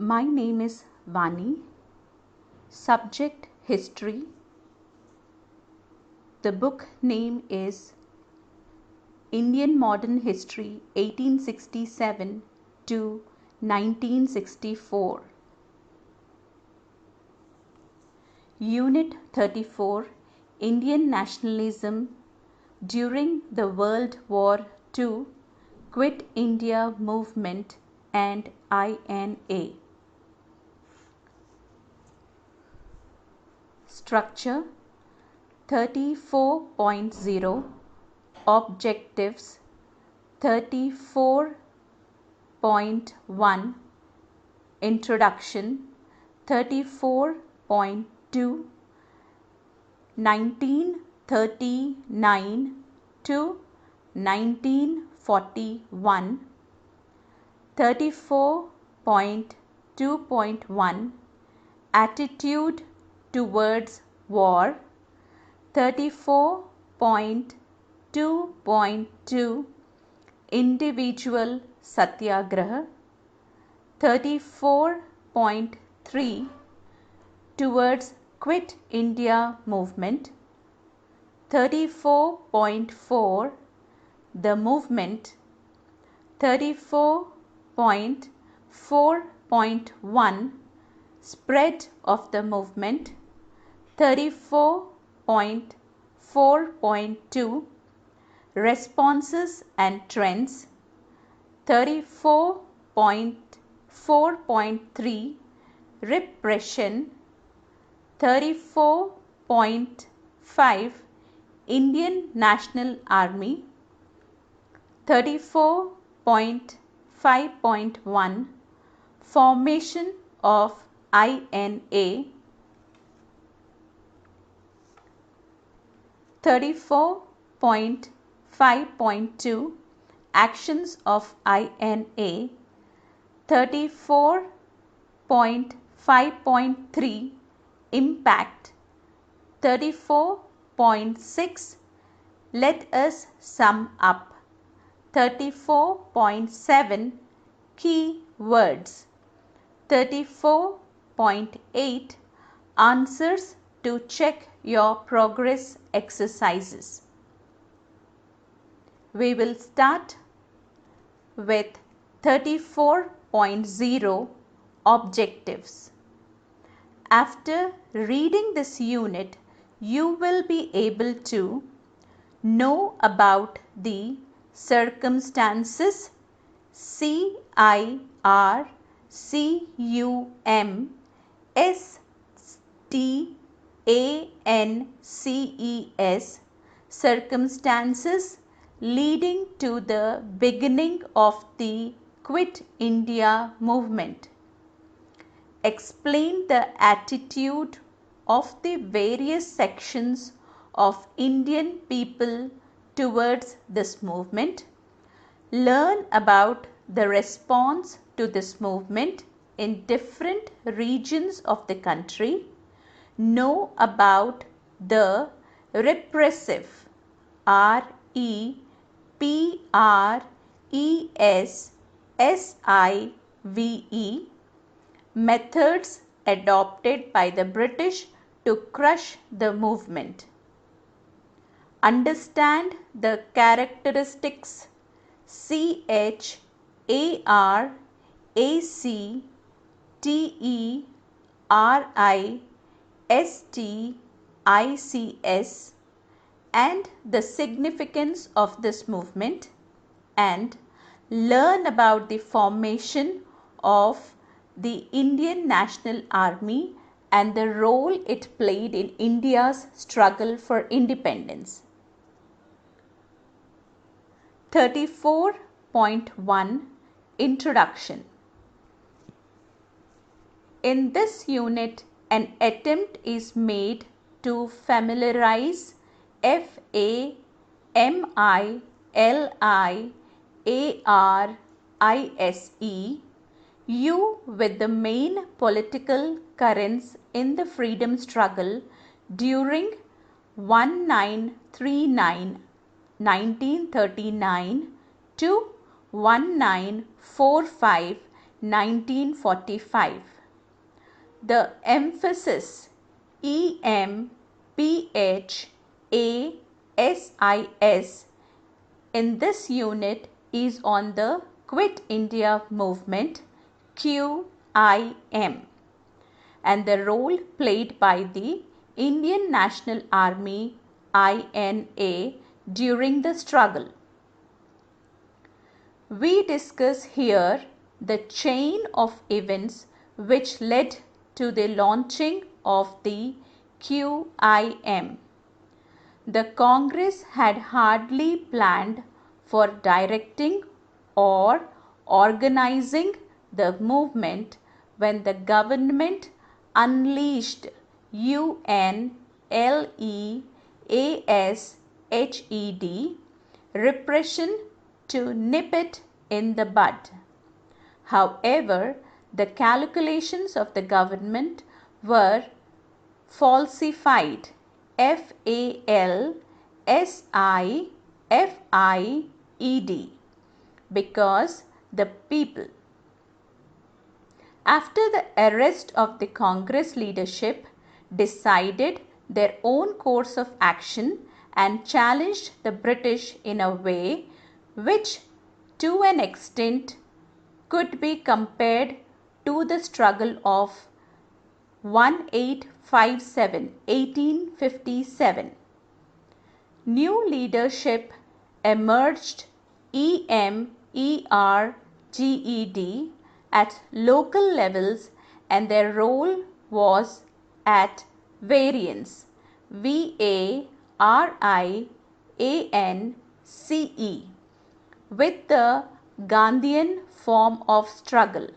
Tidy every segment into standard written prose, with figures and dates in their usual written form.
My name is Vani. Subject History. The book name is Indian Modern History 1867 to 1964. Unit 34 Indian Nationalism during the World War II, Quit India Movement and INA. Structure 34.0 Objectives 34.1 Introduction 34.2 1939 to 1941 34.2.1 Attitude towards war 34.2.2 Individual Satyagraha 34.3 Towards Quit India Movement 34.4 The Movement 34.4.1 Spread of the Movement 34.4.2 Responses and Trends 34.4.3 Repression 34.5 Indian National Army 34.5.1 Formation of INA 34.5.2 Actions of INA 34.5.3 Impact 34.6 Let us sum up 34.7 Key words 34.8 Answers to check your progress exercises. We will start with 34.0 Objectives. After reading this unit, you will be able to know about the circumstances, circumstances leading to the beginning of the Quit India movement. Explain the attitude of the various sections of Indian people towards this movement. Learn about the response to this movement in different regions of the country. Know about the repressive REPRESSIVE methods adopted by the British to crush the movement. Understand the characteristics CHARACTERISTICS and the significance of this movement, and learn about the formation of the Indian National Army and the role it played in India's struggle for independence. 34.1 Introduction. In this unit, an attempt is made to familiarize you with the main political currents in the freedom struggle during 1939 to 1945 1945. The emphasis EMPHASIS in this unit is on the Quit India movement QIM and the role played by the Indian National Army INA during the struggle. We discuss here the chain of events which led to the launching of the QIM. The Congress had hardly planned for directing or organizing the movement when the government unleashed UNLEASHED repression to nip it in the bud. However, the calculations of the government were falsified, FALSIFIED, because the people. After the arrest of the Congress leadership, decided their own course of action and challenged the British in a way which to an extent could be compared to the struggle of 1857. New leadership emerged EMERGED at local levels and their role was at variance VARIANCE with the Gandhian form of struggle.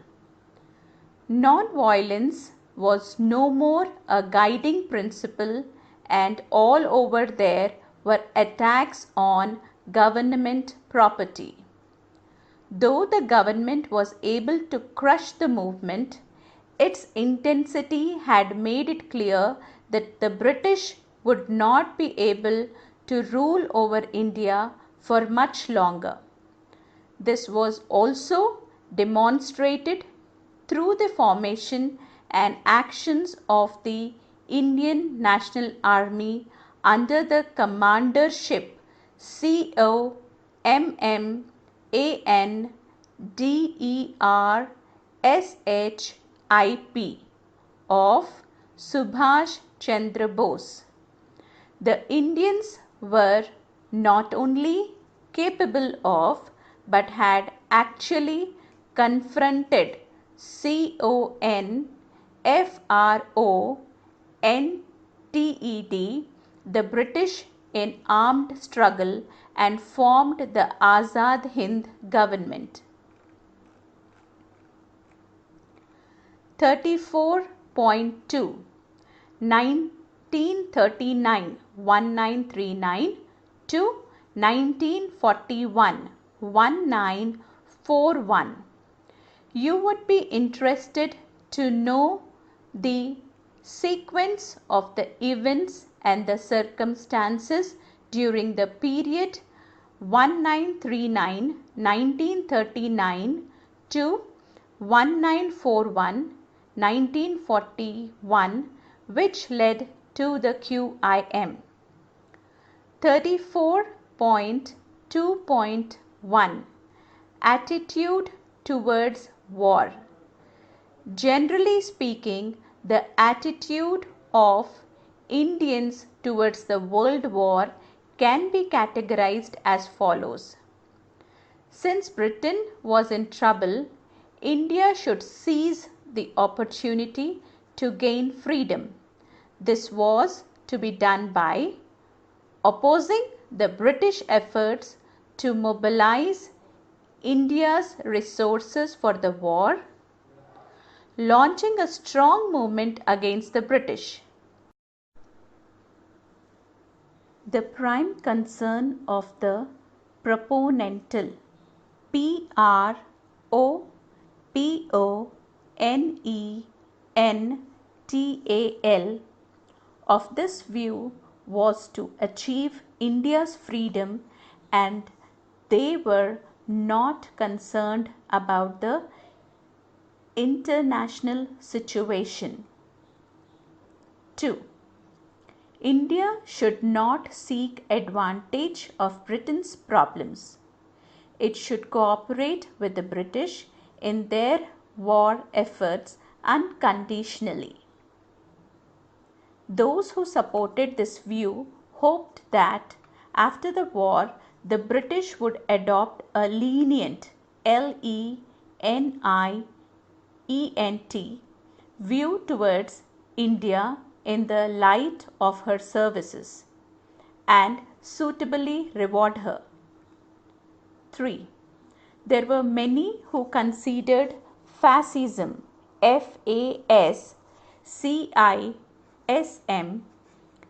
Non-violence was no more a guiding principle and all over there were attacks on government property. Though the government was able to crush the movement, its intensity had made it clear that the British would not be able to rule over India for much longer. This was also demonstrated through the formation and actions of the Indian National Army under the commandership COMMANDERSHIP of Subhash Chandra Bose. The Indians were not only capable of but had actually confronted CONFRONTED, the British in armed struggle and formed the Azad Hind government. 34.2 1939 1939 to 1941 1941. You would be interested to know the sequence of the events and the circumstances during the period 1939 1939 to 1941 1941, which led to the QIM. 34.2.1 Attitude towards war. Generally speaking, the attitude of Indians towards the World War can be categorized as follows. Since Britain was in trouble, India should seize the opportunity to gain freedom. This was to be done by opposing the British efforts to mobilize India's resources for the war, launching a strong movement against the British. The prime concern of the proponental PROPONENTAL of this view was to achieve India's freedom, and they were not concerned about the international situation. 2. India should not seek advantage of Britain's problems. It should cooperate with the British in their war efforts unconditionally. Those who supported this view hoped that after the war the British would adopt a lenient lenient view towards India in the light of her services and suitably reward her. 3. There were many who considered fascism, FASCISM,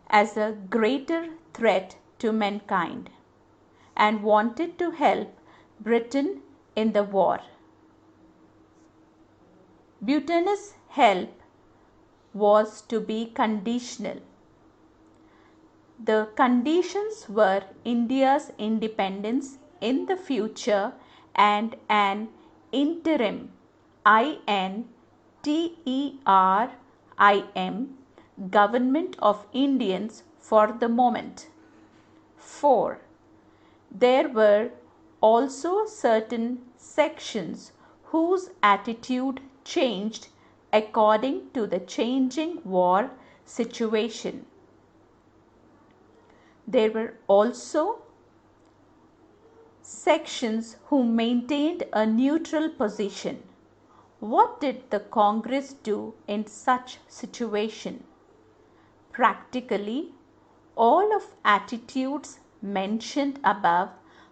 as a greater threat to mankind and wanted to help Britain in the war. Britain's help was to be conditional. The conditions were India's independence in the future and an interim interim government of Indians for the moment. 4. There were also certain sections whose attitude changed according to the changing war situation. There were also sections who maintained a neutral position. What did the Congress do in such situation? Practically, all of attitudes mentioned above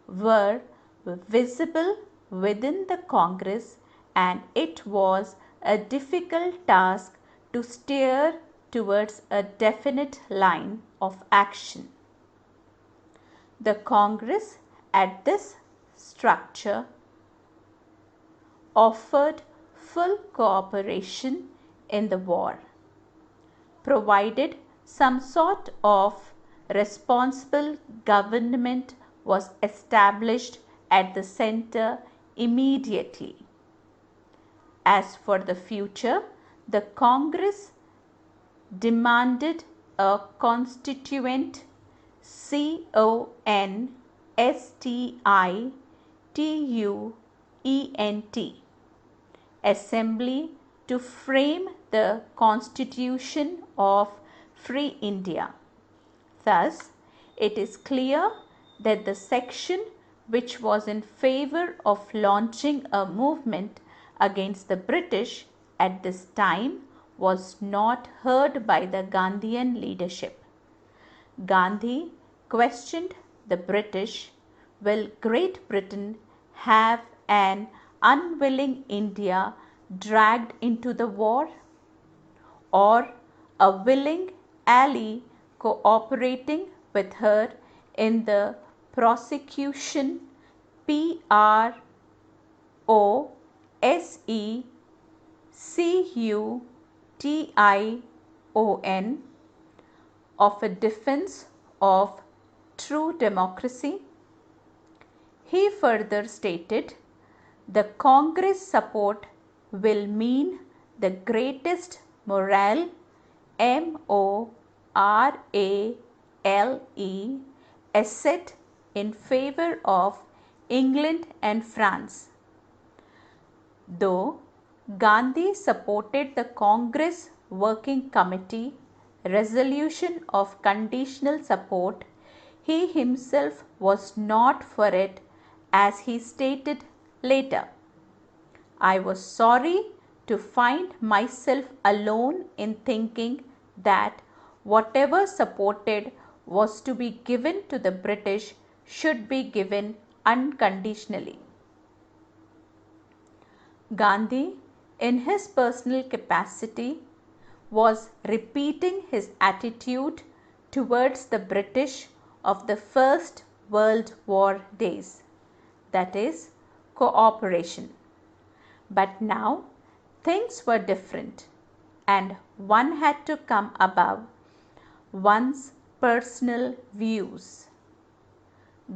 were visible within the Congress, and it was a difficult task to steer towards a definite line of action. The Congress at this structure offered full cooperation in the war, provided some sort of responsible government was established at the center immediately. As for the future, the Congress demanded a constituent constituent assembly to frame the Constitution of Free India. Thus, it is clear that the section which was in favor of launching a movement against the British at this time was not heard by the Gandhian leadership. Gandhi questioned the British, will Great Britain have an unwilling India dragged into the war, or a willing ally cooperating with her in the prosecution prosecution of a defense of true democracy? He further stated, the Congress support will mean the greatest morale asset in favor of England and France. Though Gandhi supported the Congress Working Committee resolution of conditional support, he himself was not for it, as he stated later. I was sorry to find myself alone in thinking that whatever supported was to be given to the British should be given unconditionally. Gandhi, in his personal capacity, was repeating his attitude towards the British of the First World War days, that is, cooperation. But now things were different, and one had to come above one's personal views.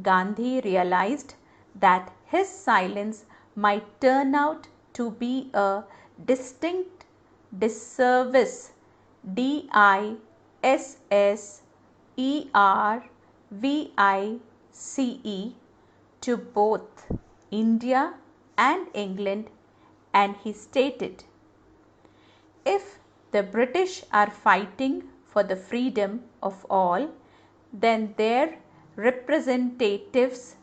Gandhi realized that his silence might turn out to be a distinct disservice, disservice, to both India and England, and he stated, if the British are fighting for the freedom of all, then their representatives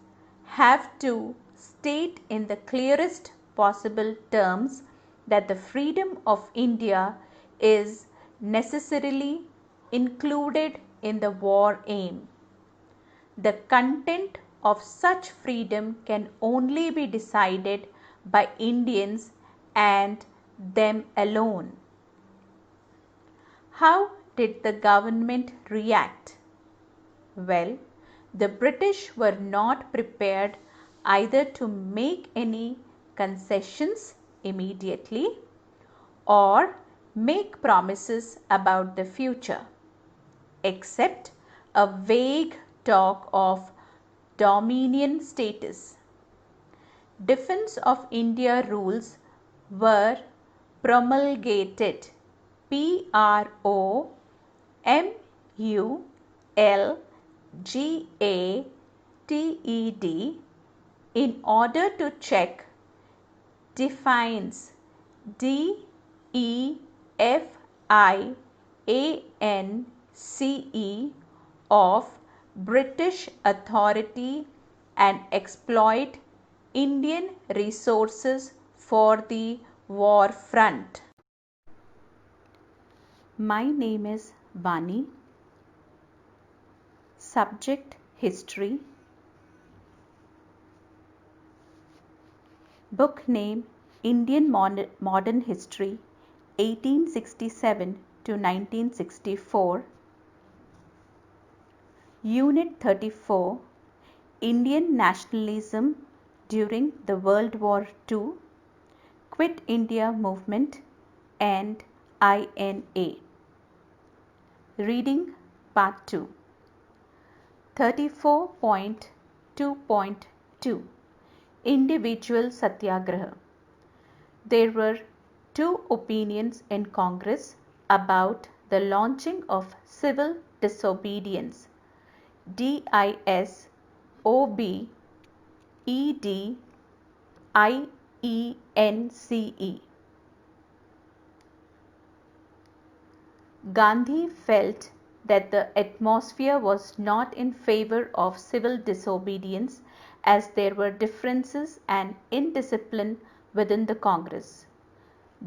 have to state in the clearest possible terms that the freedom of India is necessarily included in the war aim. The content of such freedom can only be decided by Indians and them alone. How did the government react? Well, the British were not prepared either to make any concessions immediately or make promises about the future, except a vague talk of dominion status. Defense of India rules were promulgated, PROMULGATED, in order to check defiance, DEFIANCE, of British authority and exploit Indian resources for the war front. My name is Vani. Subject History. Book name Indian Modern History 1867 to 1964. Unit 34, Indian Nationalism during the World War II, Quit India Movement and INA. Reading Part 2. 34.2.2 Individual Satyagraha. There were two opinions in Congress about the launching of civil disobedience, DISOBEDIENCE. Gandhi felt that the atmosphere was not in favor of civil disobedience, as there were differences and indiscipline within the Congress.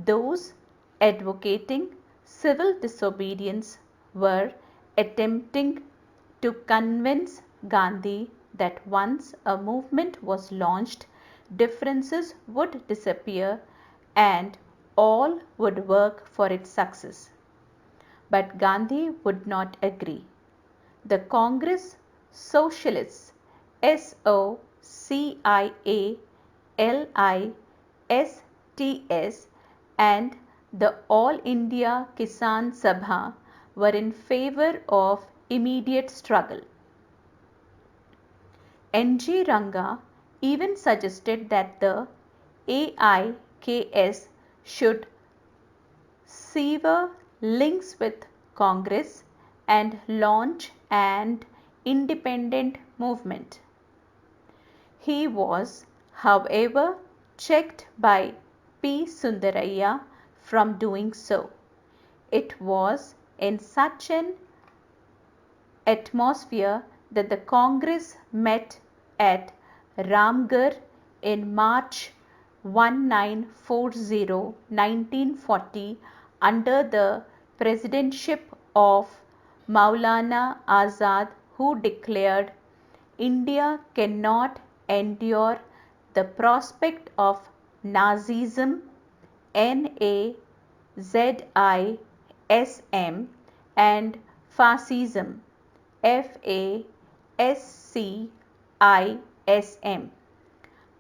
Those advocating civil disobedience were attempting to convince Gandhi that once a movement was launched, differences would disappear and all would work for its success. But Gandhi would not agree. The Congress Socialists, SOCIALISTS, and the All India Kisan Sabha were in favor of immediate struggle. N.G. Ranga even suggested that the AIKS should sever links with Congress and launch an independent movement. He was, however, checked by P. Sundaraiah from doing so. It was in such an atmosphere that the Congress met at Ramgarh in March 1940 under the presidentship of Maulana Azad, who declared, India cannot endure the prospect of Nazism, NAZISM, and Fascism, FASCISM.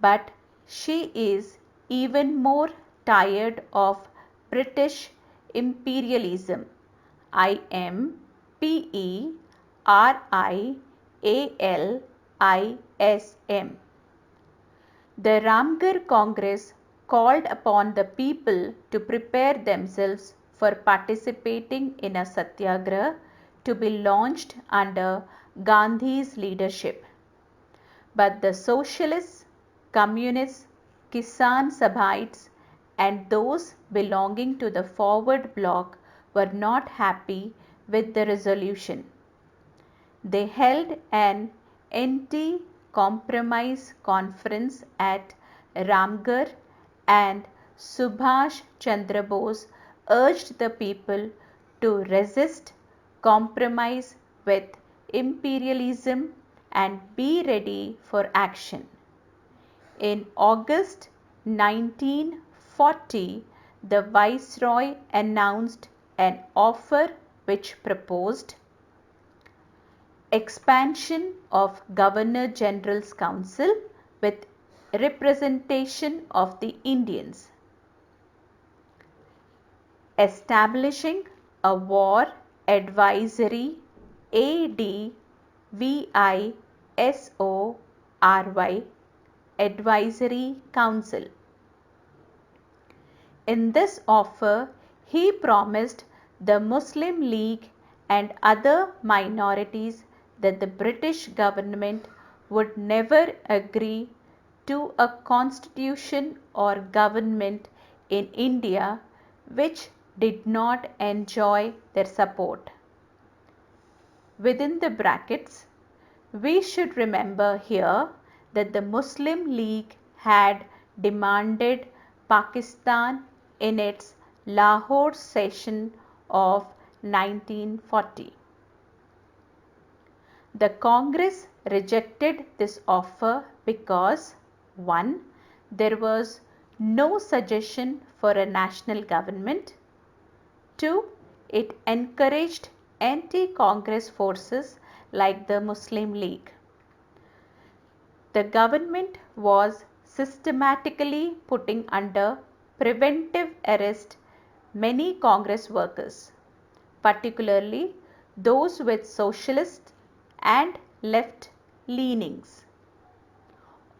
But she is even more tired of British imperialism, IMPERIALISM. The Ramgarh Congress called upon the people to prepare themselves for participating in a satyagraha to be launched under Gandhi's leadership. But the socialists, communists, Kisan Sabhites and those belonging to the forward bloc were not happy with the resolution. They held an anti-compromise conference at Ramgarh and Subhash Chandra Bose urged the people to resist compromise with imperialism and be ready for action. In August 1940, the Viceroy announced an offer which proposed expansion of Governor General's Council with representation of the Indians, establishing a War Advisory ADVISORY Advisory Council. In this offer, he promised the Muslim League and other minorities that the British government would never agree to a constitution or government in India which did not enjoy their support. Within the brackets, we should remember here that the Muslim League had demanded Pakistan in its Lahore session of 1940. The Congress rejected this offer because 1. There was no suggestion for a national government. 2. It encouraged anti-Congress forces like the Muslim League. The government was systematically putting under preventive arrest many Congress workers, particularly those with socialist and left leanings.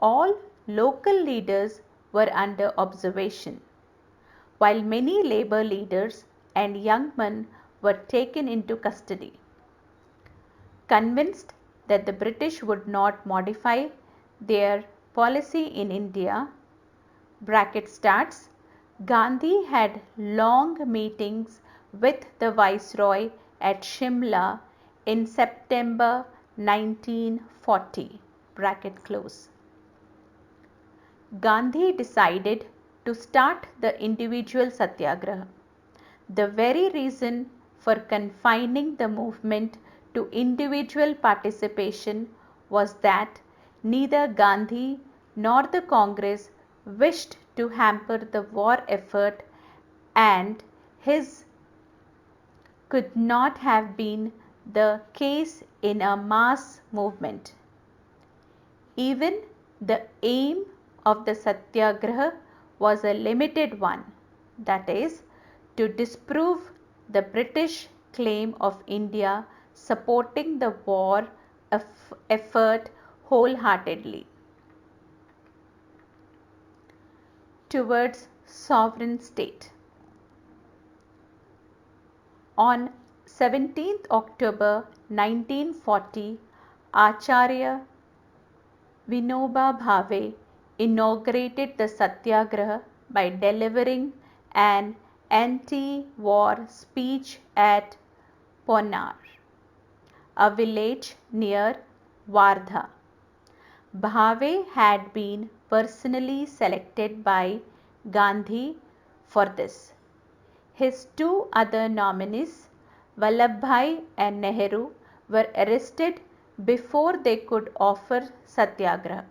All local leaders were under observation, while many labor leaders and young men were taken into custody. Convinced that the British would not modify their policy in India, bracket starts, Gandhi had long meetings with the Viceroy at Shimla in September 1940, bracket close. Gandhi decided to start the individual satyagraha. The very reason for confining the movement to individual participation was that neither Gandhi nor the Congress wished to hamper the war effort, and his could not have been the case in a mass movement. Even the aim of the satyagraha was a limited one, that is, to disprove the British claim of India supporting the war effort wholeheartedly towards sovereign state. On 17th October 1940, Acharya Vinoba Bhave inaugurated the satyagraha by delivering an anti-war speech at Ponar, a village near Wardha. Bhave had been personally selected by Gandhi for this. His two other nominees, Vallabhbhai and Nehru, were arrested before they could offer satyagraha.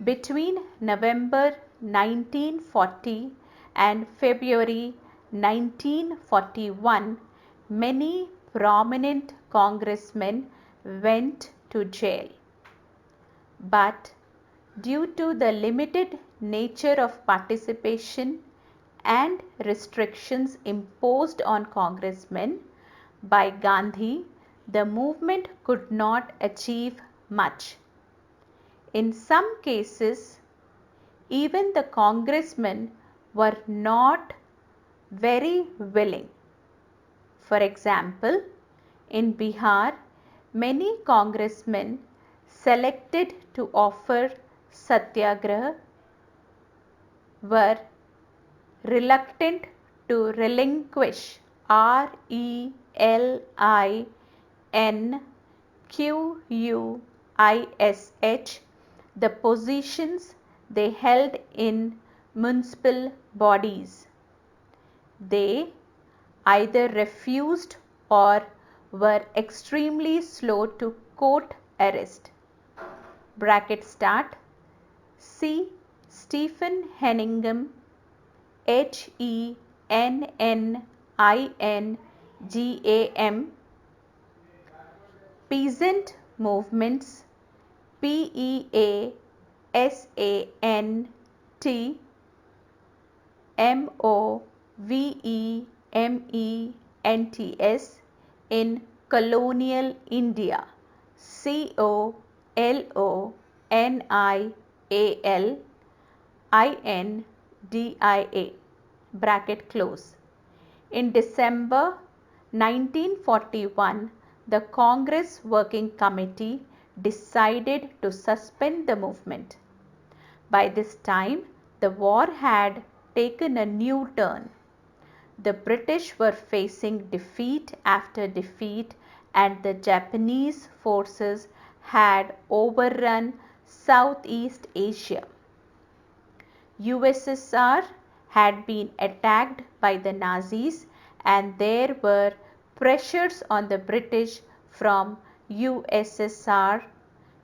Between November 1940 and February 1941, many prominent congressmen went to jail. But due to the limited nature of participation and restrictions imposed on congressmen by Gandhi, the movement could not achieve much. In some cases, even the congressmen were not very willing. For example, in Bihar, many congressmen selected to offer satyagraha were reluctant to relinquish RELINQUISH the positions they held in municipal bodies. They either refused or were extremely slow to court arrest. Bracket start. See Stephen Henningham, HENNINGAM, Peasant Movements, PEASANTMOVEMENTS in colonial India, COLONIALINDIA, bracket close. In December 1941, the Congress Working Committee decided to suspend the movement. By this time, the war had taken a new turn. The British were facing defeat after defeat, and the Japanese forces had overrun Southeast Asia. USSR had been attacked by the Nazis, and there were pressures on the British from USSR,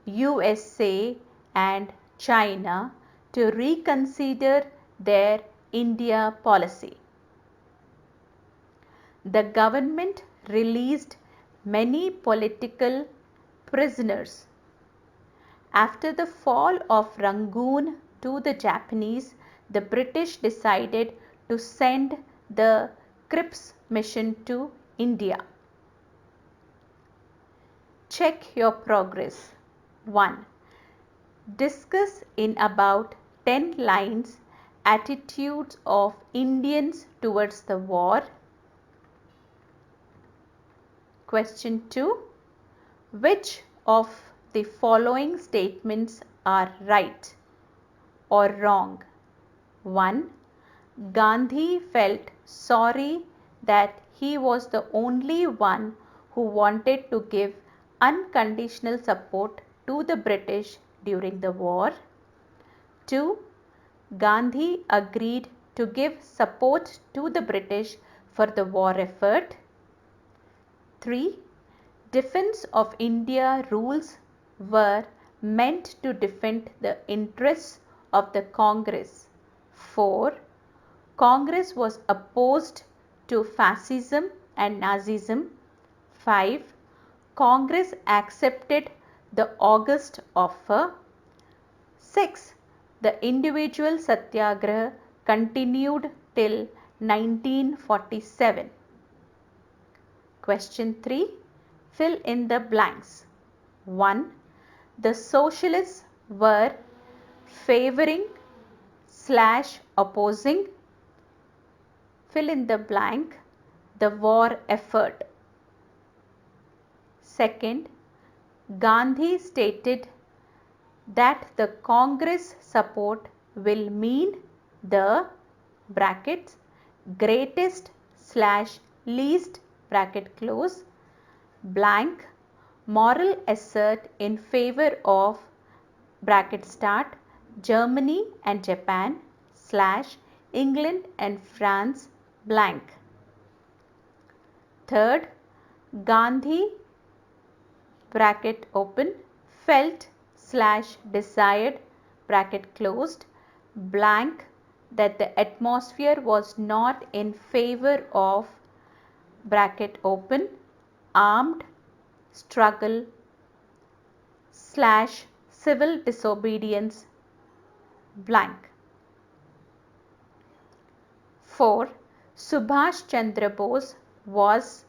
USA and China to reconsider their India policy. The government released many political prisoners. After the fall of Rangoon to the Japanese, the British decided to send the Cripps mission to India. Check your progress. 1. Discuss in about 10 lines attitudes of Indians towards the war. Question 2. Which of the following statements are right or wrong? 1. Gandhi felt sorry that he was the only one who wanted to give unconditional support to the British during the war. 2. Gandhi agreed to give support to the British for the war effort. 3. Defense of India rules were meant to defend the interests of the Congress. 4. Congress was opposed to fascism and Nazism. 5. Congress accepted the August offer. 6. The individual satyagraha continued till 1947. Question 3. Fill in the blanks. 1. The socialists were favoring / opposing, fill in the blank, the war effort. 2. Gandhi stated that the Congress support will mean the brackets greatest / least bracket close blank moral assert in favor of bracket start Germany and Japan / England and France blank. 3. Gandhi bracket open felt / desired bracket closed blank that the atmosphere was not in favor of bracket open armed struggle / civil disobedience blank. 4. Subhash Chandra Bose was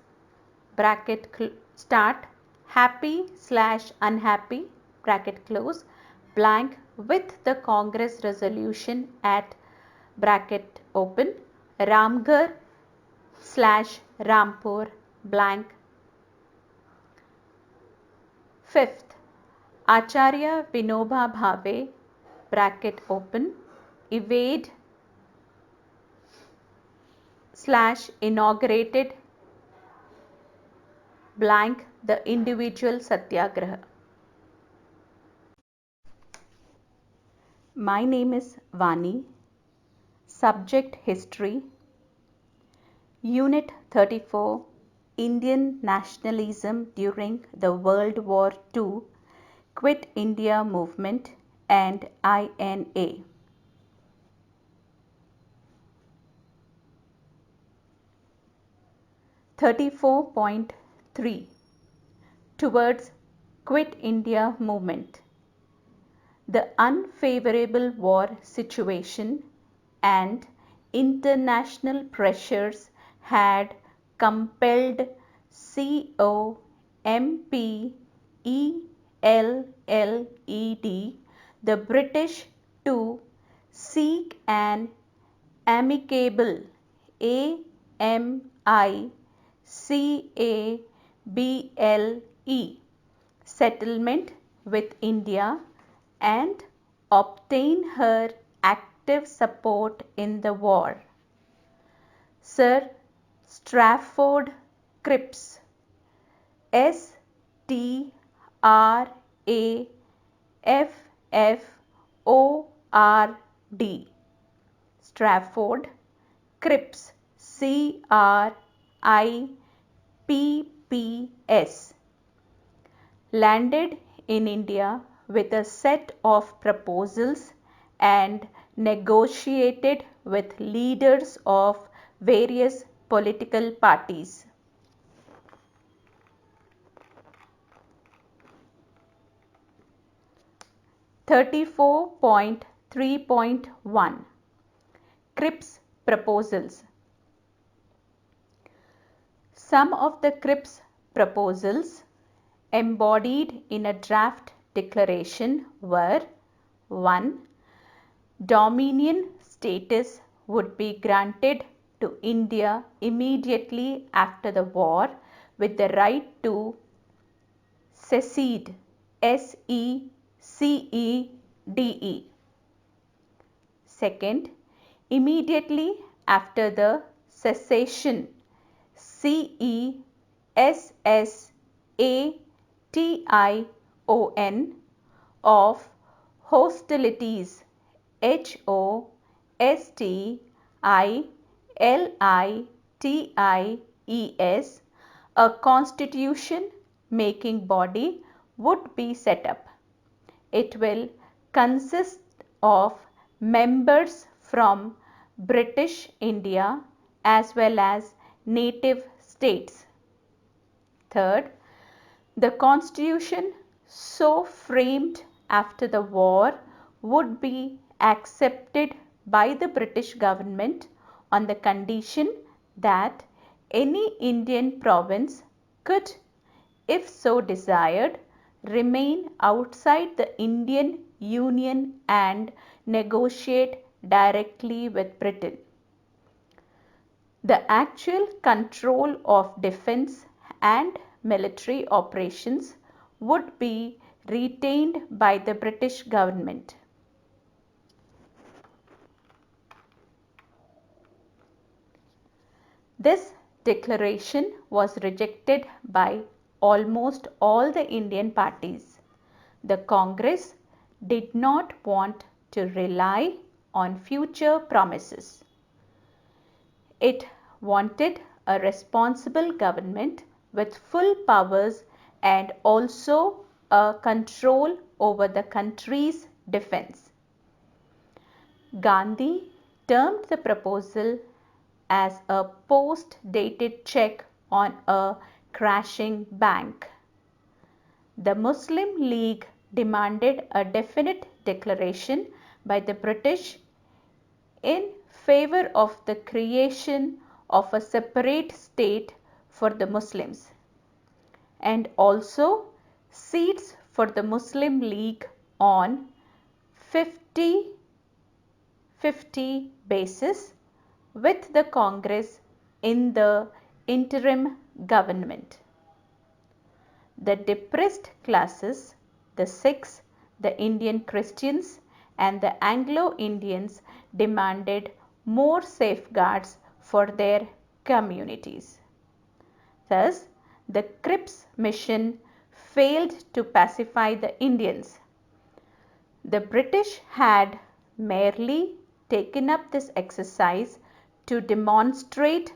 bracket start happy / unhappy bracket close blank with the Congress resolution at bracket open Ramgarh / Rampur blank. Fifth, Acharya Vinoba Bhave bracket open evade / inaugurated blank the individual satyagraha. My name is Vani. Subject History. Unit 34 Indian Nationalism during the World War II, Quit India Movement and INA. .3 Towards Quit India Movement. The unfavorable war situation and international pressures had compelled COMPELLED, the British, to seek an amicable AMICABLE settlement with India and obtain her active support in the war. Sir Strafford Cripps, STRAFFORD, Strafford Cripps, CRIPPS, landed in India with a set of proposals and negotiated with leaders of various political parties. .3.1 Cripps Proposals. Some of the Cripps proposals embodied in a draft declaration were: 1. Dominion status would be granted to India immediately after the war with the right to secede, SECEDE. Second, immediately after the cessation, CESSATION, of hostilities, HOSTILITIES, a constitution making body would be set up. It will consist of members from British India as well as native states. Third, the constitution so framed after the war would be accepted by the British government on the condition that any Indian province could, if so desired, remain outside the Indian Union and negotiate directly with Britain. The actual control of defense and military operations would be retained by the British government. This declaration was rejected by almost all the Indian parties. The Congress did not want to rely on future promises. It wanted a responsible government with full powers and also a control over the country's defense. Gandhi termed the proposal as a post-dated check on a crashing bank. The Muslim League demanded a definite declaration by the British in favor of the creation of a separate state for the Muslims and also seats for the Muslim League on 50-50 basis with the Congress in the interim government. The depressed classes, the Sikhs, the Indian Christians, and the Anglo-Indians demanded more safeguards for their communities. Thus, the Cripps mission failed to pacify the Indians. The British had merely taken up this exercise to demonstrate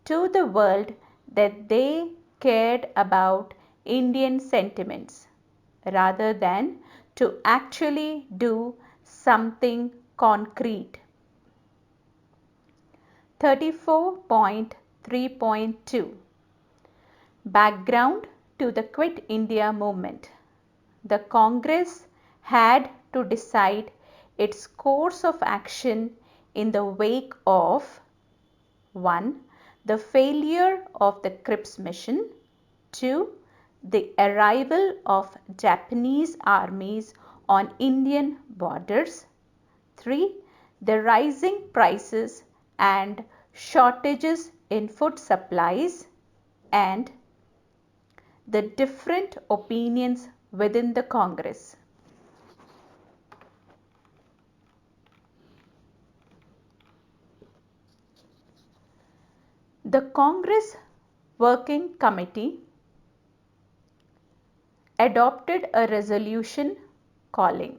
to the world that they cared about Indian sentiments rather than to actually do something concrete. 34.3.2 Background to the Quit India movement. The Congress had to decide its course of action in the wake of 1. The failure of the Cripps mission. 2. The arrival of Japanese armies on Indian borders. 3. The rising prices and shortages in food supplies, and the different opinions within the Congress. The Congress Working Committee adopted a resolution calling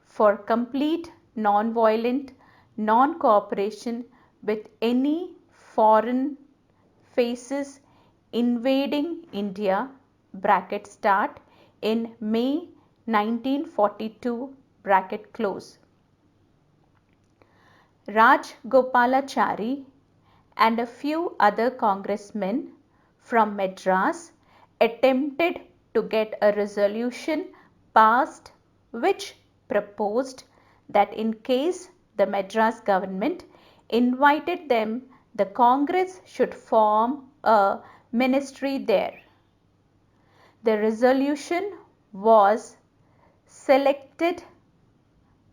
for complete non-violent non-cooperation with any foreign forces invading India (start) in May 1942 (close). Rajgopalachari and a few other congressmen from Madras attempted to get a resolution passed which proposed that in case the Madras government invited them, the Congress should form a ministry there. The resolution was selected,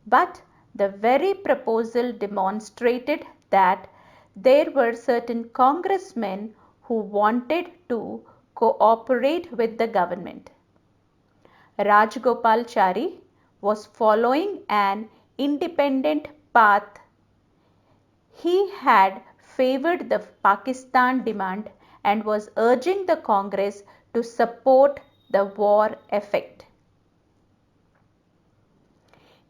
but the very proposal demonstrated that there were certain congressmen who wanted to cooperate with the government. Rajgopalachari was following an independent path. He had favored the Pakistan demand and was urging the Congress to support the war effort.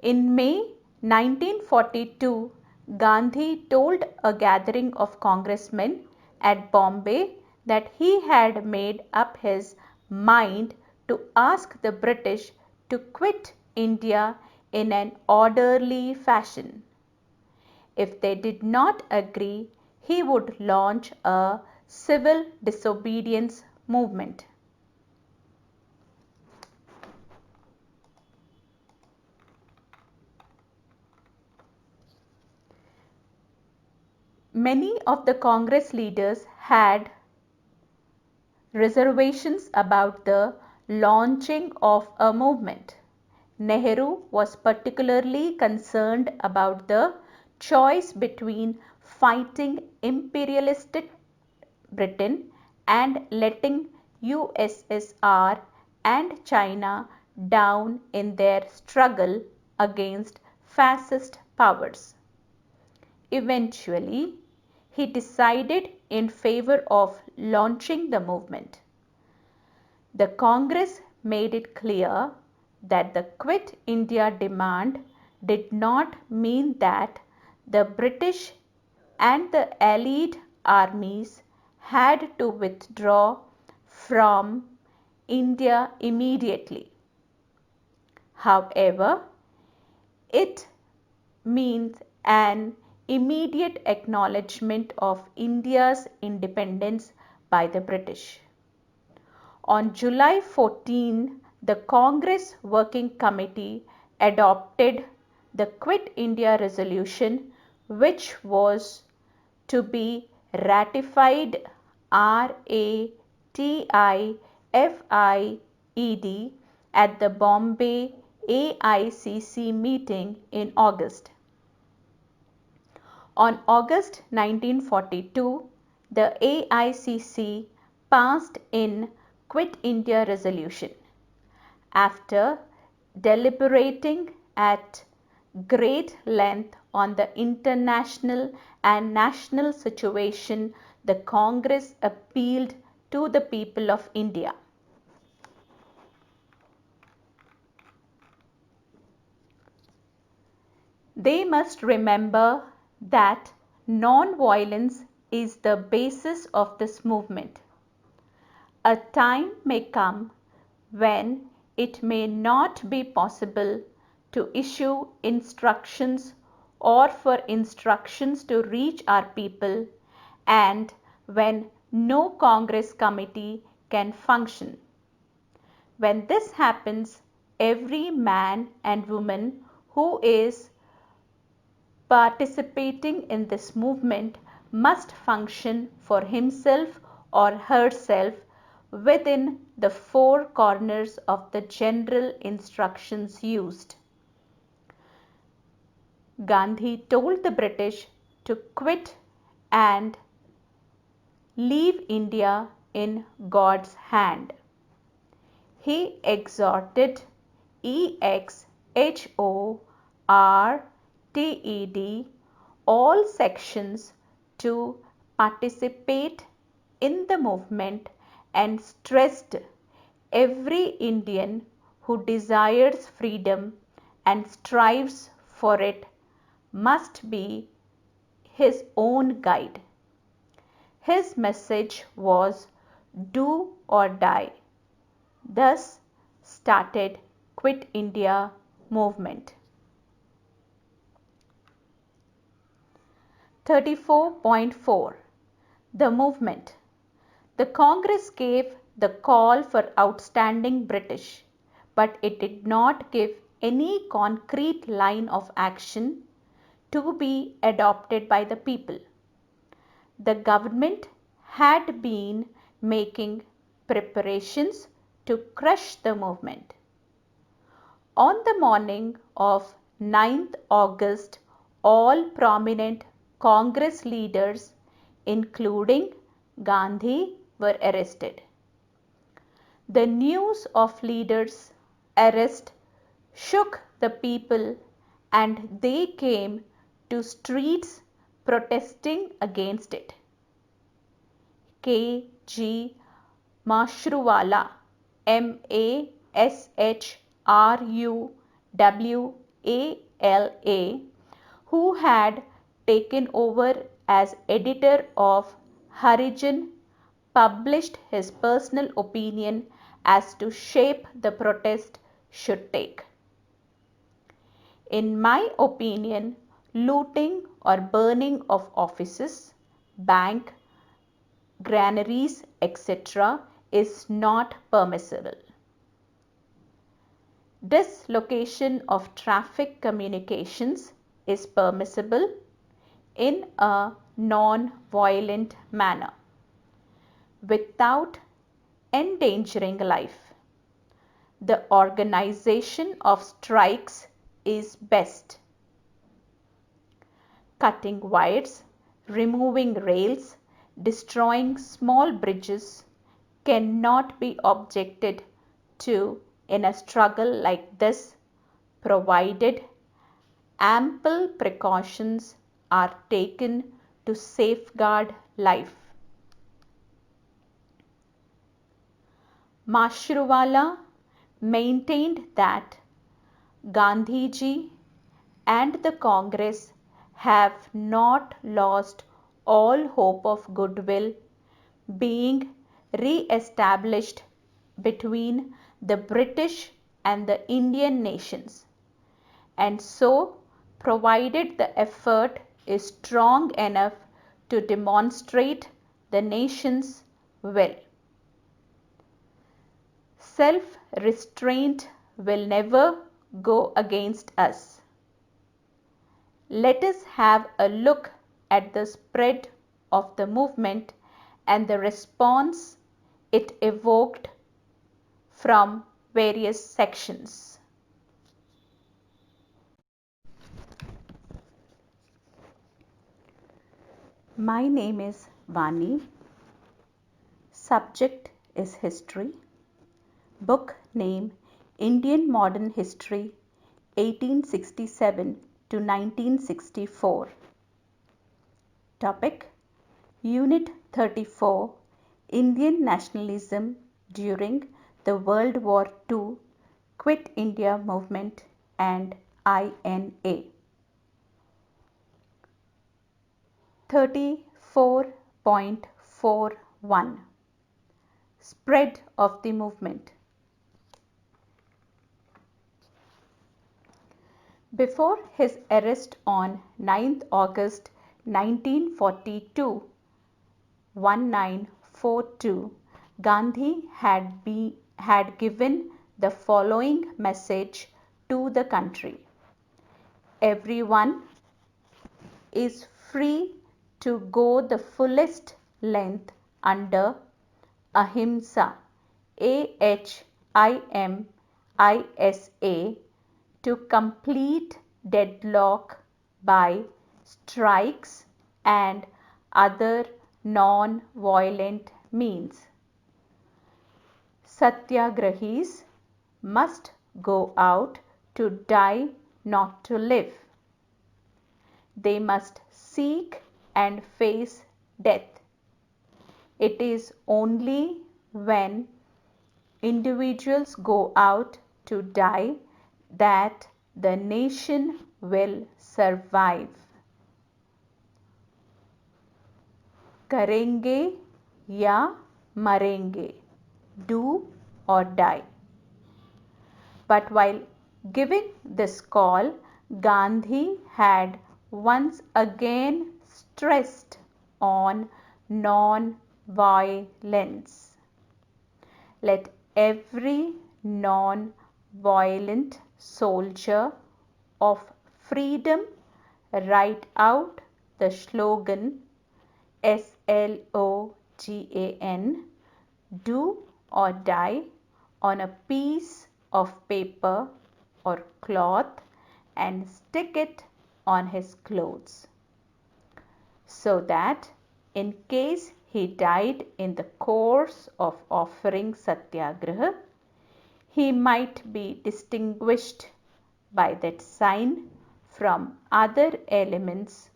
In May 1942, Gandhi told a gathering of congressmen at Bombay that he had made up his mind to ask the British to quit India in an orderly fashion. If they did not agree, he would launch a civil disobedience movement. Many of the Congress leaders had reservations about the launching of a movement. Nehru was particularly concerned about the choice between fighting imperialistic Britain and letting USSR and China down in their struggle against fascist powers. Eventually, he decided in favor of launching the movement. The Congress made it clear that the Quit India demand did not mean that the British and the Allied armies had to withdraw from India immediately. However, it means an immediate acknowledgement of India's independence by the British. On July 14, the Congress Working Committee adopted the Quit India resolution, which was to be ratified RATIFIED at the Bombay AICC meeting in August. On August 1942, the AICC passed in Quit India resolution. After deliberating at great length on the international and national situation, the Congress appealed to the people of India. They must remember that non-violence is the basis of this movement. A time may come when it may not be possible to issue instructions or for instructions to reach our people, and when no Congress committee can function. When this happens, every man and woman who is participating in this movement must function for himself or herself within the four corners of the general instructions used. Gandhi told the British to quit and leave India in God's hand. He exhorted EXHORTED all sections to participate in the movement and stressed every Indian who desires freedom and strives for it must be his own guide. His message was do or die. Thus started Quit India movement. 34.4 The movement. The Congress gave the call for outstanding British, but it did not give any concrete line of action to be adopted by the people. The government had been making preparations to crush the movement. On the morning of 9th August, all prominent Congress leaders, including Gandhi, were arrested. The news of leaders' arrest shook the people and they came to streets protesting against it. K.G. Mashruwala, Mashruwala, who had taken over as editor of Harijan, published his personal opinion as to shape the protest should take. In my opinion, looting or burning of offices, bank, granaries, etc. is not permissible. Dislocation of traffic communications is permissible in a non-violent manner without endangering life. The organization of strikes is best. Cutting wires, removing rails, destroying small bridges cannot be objected to in a struggle like this, provided ample precautions are taken to safeguard life. Mashruwala maintained that Gandhiji and the Congress have not lost all hope of goodwill being re-established between the British and the Indian nations, and so provided the effort is strong enough to demonstrate the nation's will. Self-restraint will never go against us. Let us have a look at the spread of the movement and the response it evoked from various sections. My name is Vani. Subject is history. Book name Indian Modern History 1867 to 1964. Topic Unit 34 Indian Nationalism during the World War II Quit India Movement and INA. 34.41 Spread of the movement. Before his arrest on 9th August 1942, 1942, Gandhi had given the following message to the country. Everyone is free to go the fullest length under Ahimsa, Ahimsa, to complete deadlock by strikes and other non-violent means. Satyagrahis must go out to die, not to live. They must seek and face death. It is only when individuals go out to die that the nation will survive. Karenge ya marenge, do or die. But while giving this call, Gandhi had once again stressed on non-violence. Let every non-violent soldier of freedom write out the slogan SLOGAN, do or die, on a piece of paper or cloth and stick it on his clothes, so that in case he died in the course of offering satyagraha, he might be distinguished by that sign from other elements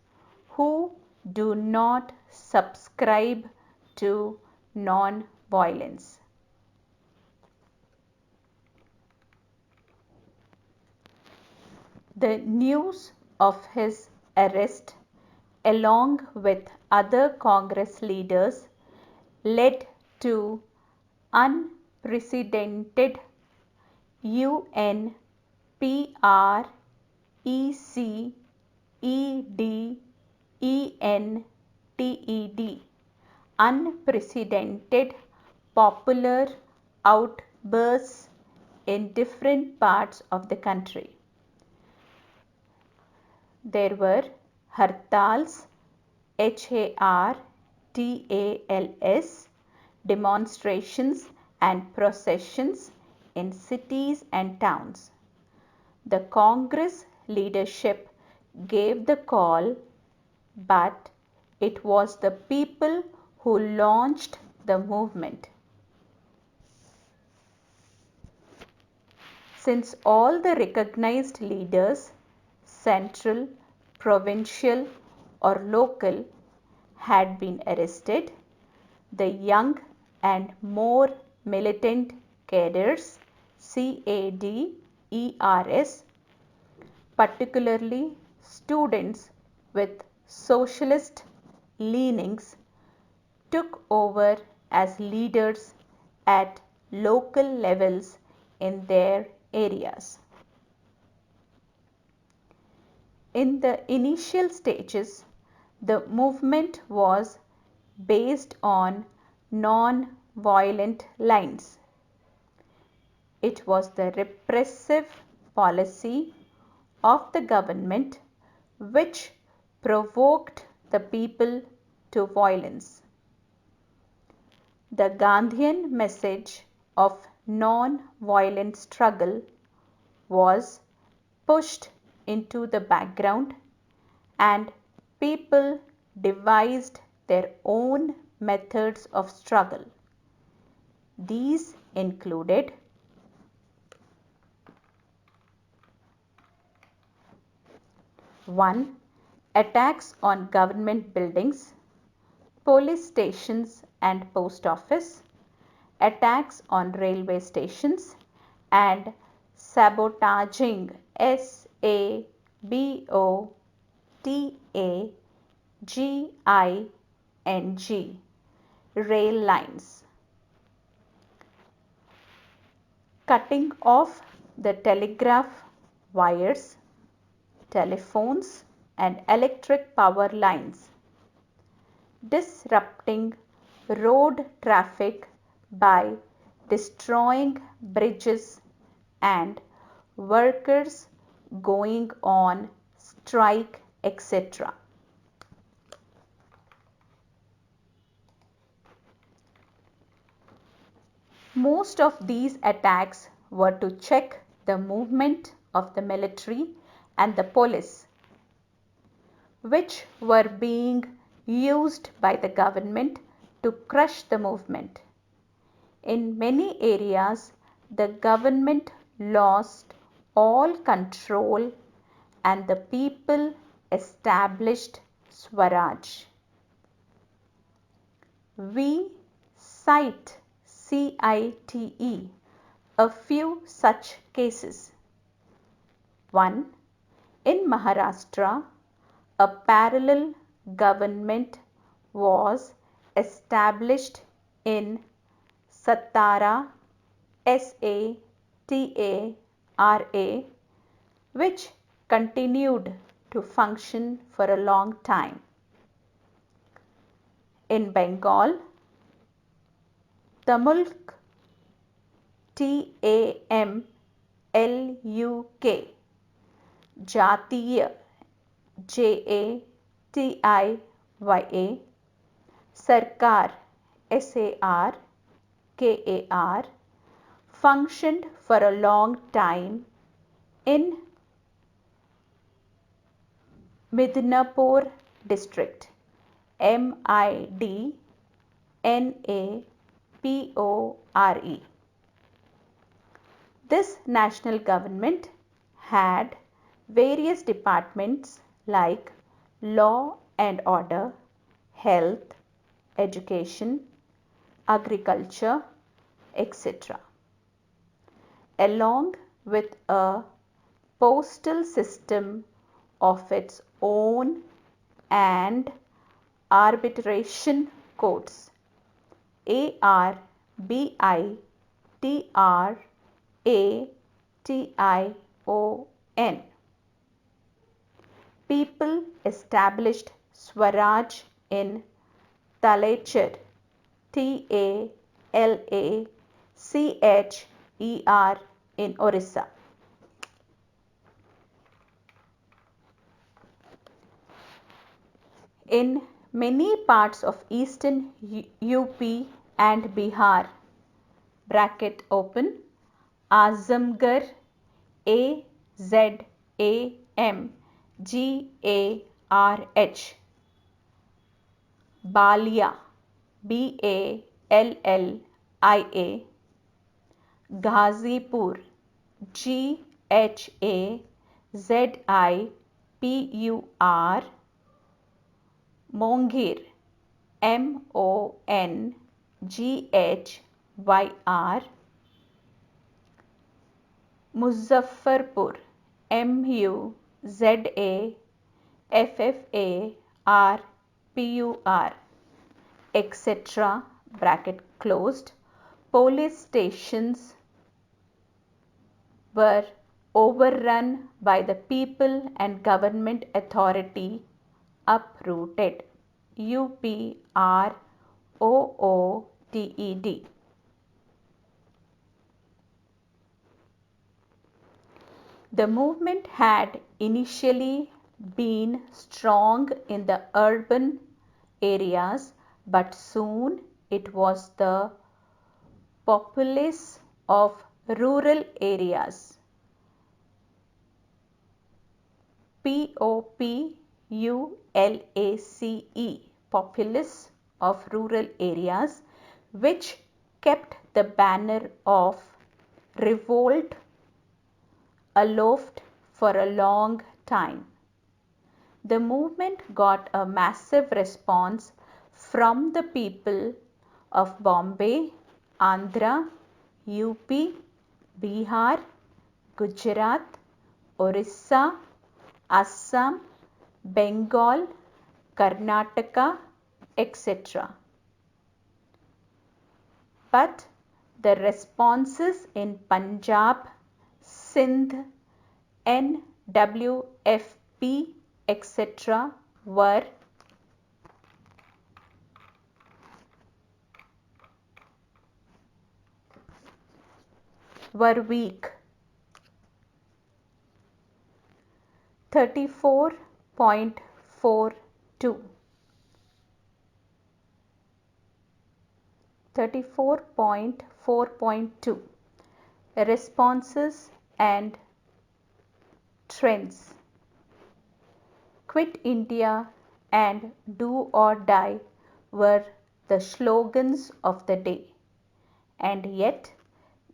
who do not subscribe to non-violence. The news of his arrest, along with other Congress leaders, led to unprecedented unprecedented popular outbursts in different parts of the country. There were hartals, HARTALS, demonstrations and processions in cities and towns. The Congress leadership gave the call, but it was the people who launched the movement. Since all the recognized leaders, central, provincial or local, had been arrested, the young and more militant cadres, CADERS, particularly students with socialist leanings, took over as leaders at local levels in their areas. In the initial stages, the movement was based on non-violent lines. It was the repressive policy of the government which provoked the people to violence. The Gandhian message of non-violent struggle was pushed into the background and people devised their own methods of struggle. These included 1. Attacks on government buildings, police stations and post office, attacks on railway stations, and sabotaging SABOTAGING rail lines, cutting off the telegraph wires, telephones and electric power lines, disrupting road traffic by destroying bridges and workers going on strike, etc. Most of these attacks were to check the movement of the military and the police, which were being used by the government to crush the movement. In many areas, the government lost all control and the people established Swaraj. We cite a few such cases. 1. In Maharashtra, a parallel government was established in Satara, SATARA, which continued to function for a long time. In Bengal, Tamulk, TAMLUK, Jatiya, JATIYA, Sarkar, SARKAR, functioned for a long time in Midnapore district, MIDNAPORE. This national government had various departments like law and order, health, education, agriculture, etc., along with a postal system of its own and arbitration courts, ARBITRATION. People established Swaraj in Talcher, TALACHER, in Orissa. In many parts of eastern UP and Bihar, bracket open, Azamgarh, AZAMGARH, Balia, BALLIA, Ghazipur, GHAZIPUR, Mongir, MONGHYR, Muzaffarpur, MUZAFFARPUR, etc., bracket closed. Police stations were overrun by the people and government authority uprooted. UPROOTED. The movement had initially been strong in the urban areas, but soon it was the populace of rural areas, ULACE, populace of rural areas, which kept the banner of revolt aloft for a long time. The movement got a massive response from the people of Bombay, Andhra, UP, Bihar, Gujarat, Orissa, Assam, Bengal, Karnataka, etc. But the responses in Punjab, Sindh, NWFP, etc. were weak. 34.42 34.4.2 Responses and trends. Quit India and do or die were the slogans of the day, and yet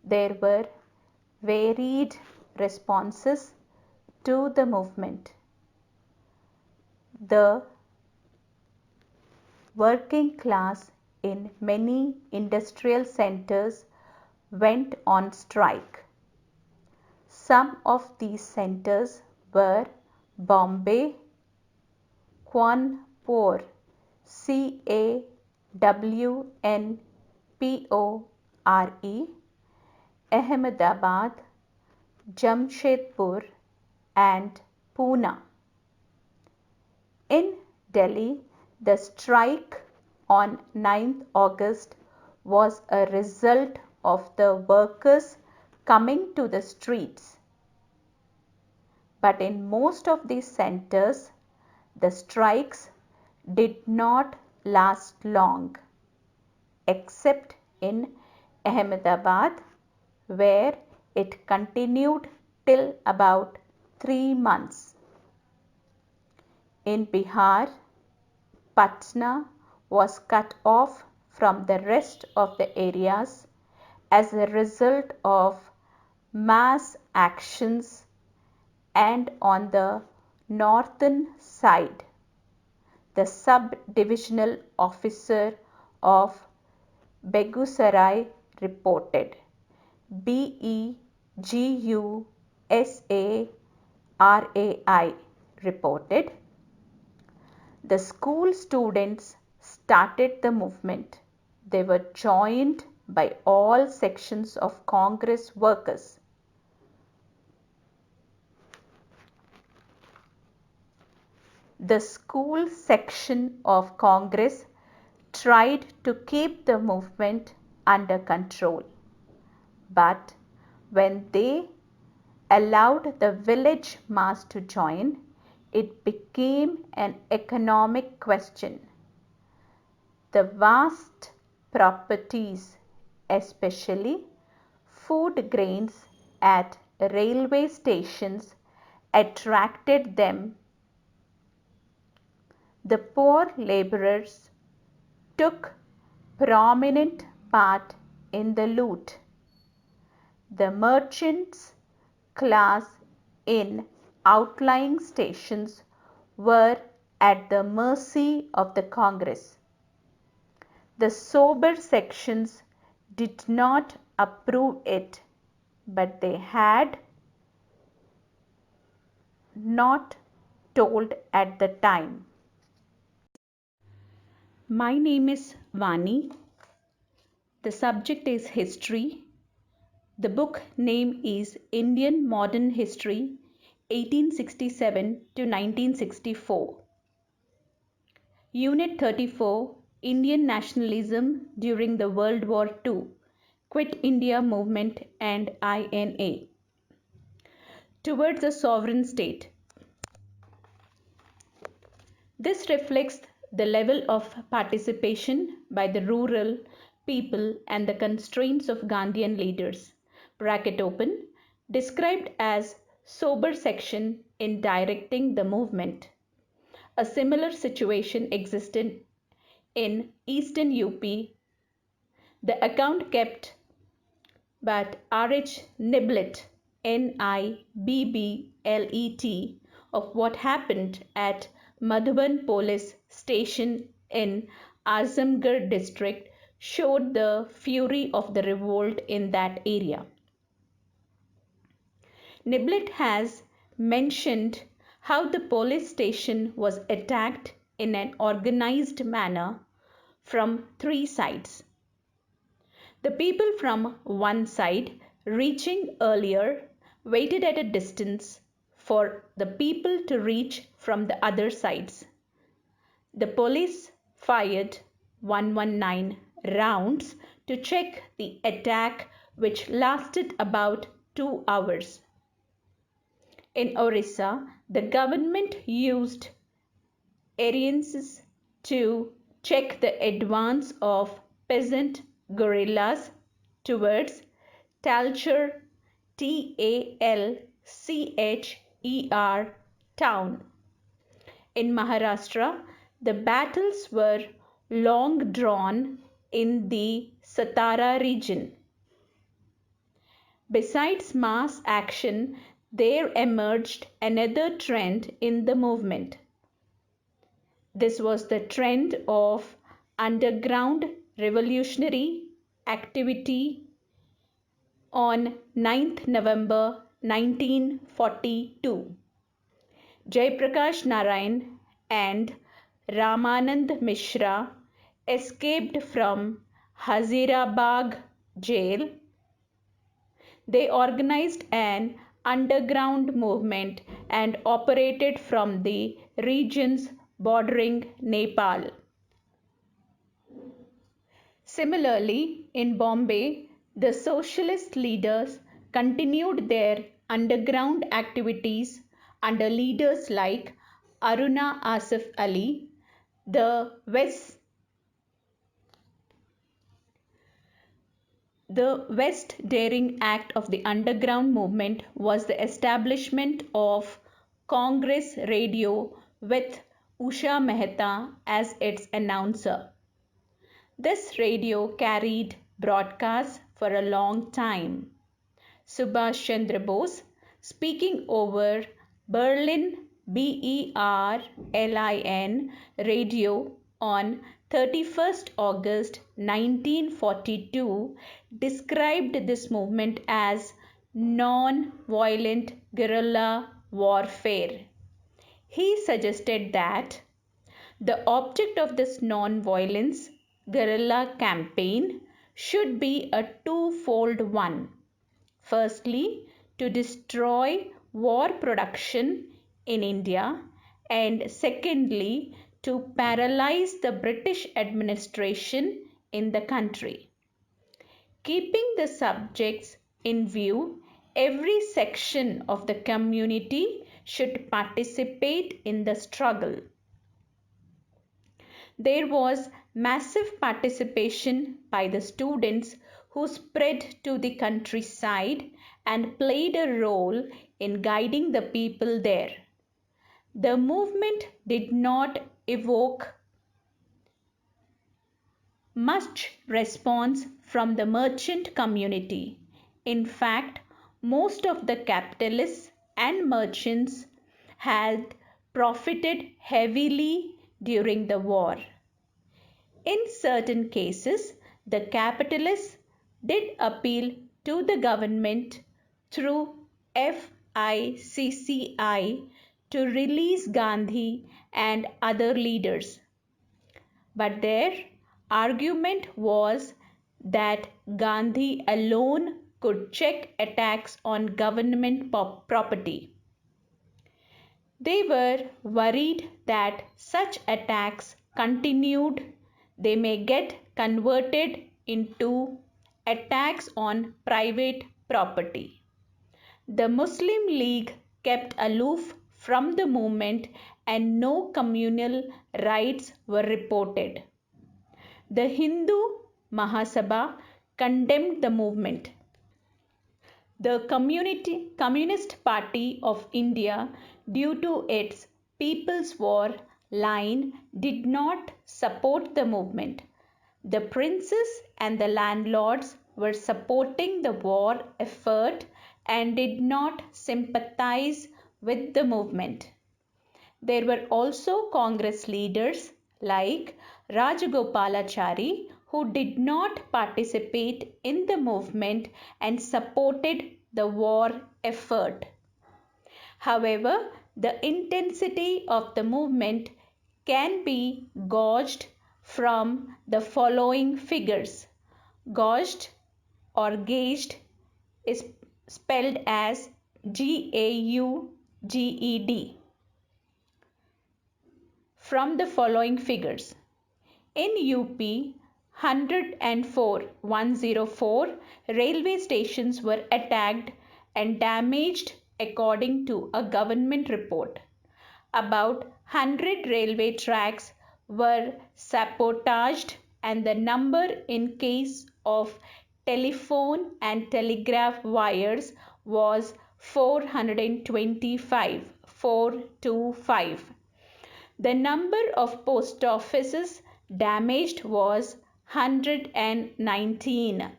there were varied responses to the movement. The working class in many industrial centers went on strike. Some of these centers were Bombay, Kanpur, Kanpore, Ahmedabad, Jamshedpur and Pune. In Delhi, the strike on 9th August was a result of the workers coming to the streets. But in most of these centers, the strikes did not last long, except in Ahmedabad, where it continued till about 3 months. In Bihar, Patna was cut off from the rest of the areas as a result of mass actions, and on the northern side, the sub-divisional officer of Begusarai reported, BEGUSARAI reported, the school students started the movement. They were joined by all sections of Congress workers. The school section of Congress tried to keep the movement under control, but when they allowed the village mass to join, it became an economic question. The vast properties, especially food grains at railway stations, attracted them. The poor laborers took prominent part in the loot. The merchants class in outlying stations were at the mercy of the Congress. The sober sections did not approve it, but they had not told at the time. My name is Vani. The subject is history. The book name is Indian Modern History 1867 to 1964. Unit 34, Indian Nationalism during the World War II, Quit India Movement and INA. Towards a sovereign state. This reflects the level of participation by the rural people and the constraints of Gandhian leaders, bracket open, described as sober section in directing the movement. A similar situation existed in eastern UP. The account kept but R.H. Niblet, Nibblet, of what happened at Madhuban police station in Azamgarh district showed the fury of the revolt in that area. Niblet has mentioned how the police station was attacked in an organized manner from three sides. The people from one side, reaching earlier, waited at a distance for the people to reach from the other sides. The police fired 119 rounds to check the attack, which lasted about 2 hours. In Orissa, the government used aerials to check the advance of peasant guerrillas towards Talcher, Talcher town. In Maharashtra, the battles were long drawn in the Satara region. Besides mass action, there emerged another trend in the movement. This was the trend of underground revolutionary activity on 9th November 1942. Jayaprakash Narayan and Ramanand Mishra escaped from Hazirabad jail. They organized an underground movement and operated from the regions bordering Nepal. Similarly, in Bombay, the socialist leaders continued their underground activities under leaders like Aruna Asif Ali. The West daring act of the underground movement was the establishment of Congress Radio with Usha Mehta as its announcer. This radio carried broadcasts for a long time. Subhash Chandra Bose, speaking over Berlin radio on 31st August 1942, described this movement as non-violent guerrilla warfare. He suggested that the object of this non-violence guerrilla campaign should be a twofold one. Firstly, to destroy war production in India, and secondly, to paralyze the British administration in the country. Keeping the subjects in view, every section of the community should participate in the struggle. There was massive participation by the students who spread to the countryside and played a role in guiding the people there. The movement did not evoke much response from the merchant community. In fact, most of the capitalists and merchants had profited heavily during the war. In certain cases, the capitalists did appeal to the government through FICCI to release Gandhi and other leaders. But their argument was that Gandhi alone could check attacks on government property. They were worried that such attacks continued, they may get converted into attacks on private property. The Muslim League kept aloof from the movement and no communal riots were reported. The Hindu Mahasabha condemned the movement. The Communist Party of India, due to its People's War, line did not support the movement. The princes and the landlords were supporting the war effort and did not sympathize with the movement. There were also Congress leaders like Rajagopalachari who did not participate in the movement and supported the war effort. However, the intensity of the movement can be gauged from the following figures. Gauged or gauged is spelled as Gauged. From the following figures. In UP, 104 railway stations were attacked and damaged according to a government report. About 100 railway tracks were sabotaged and the number in case of telephone and telegraph wires was 425. The number of post offices damaged was 119.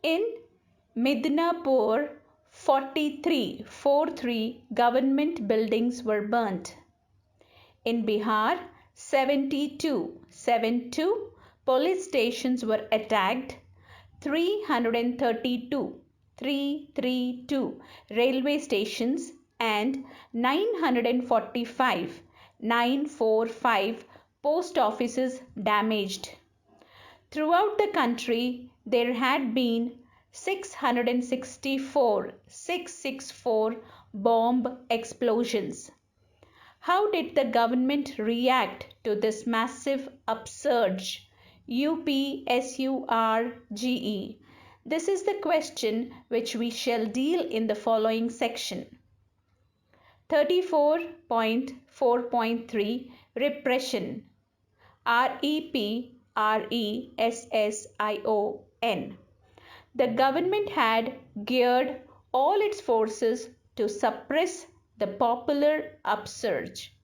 In Midnapur, 43 government buildings were burnt. In Bihar, 72 police stations were attacked. 332 railway stations and 945 post offices damaged. Throughout the country, there had been 664 bomb explosions. How did the government react to this massive upsurge? UPSURGE. This is the question which we shall deal in the following section. 34.4.3 Repression. REPRESSION. The government had geared all its forces to suppress the popular upsurge.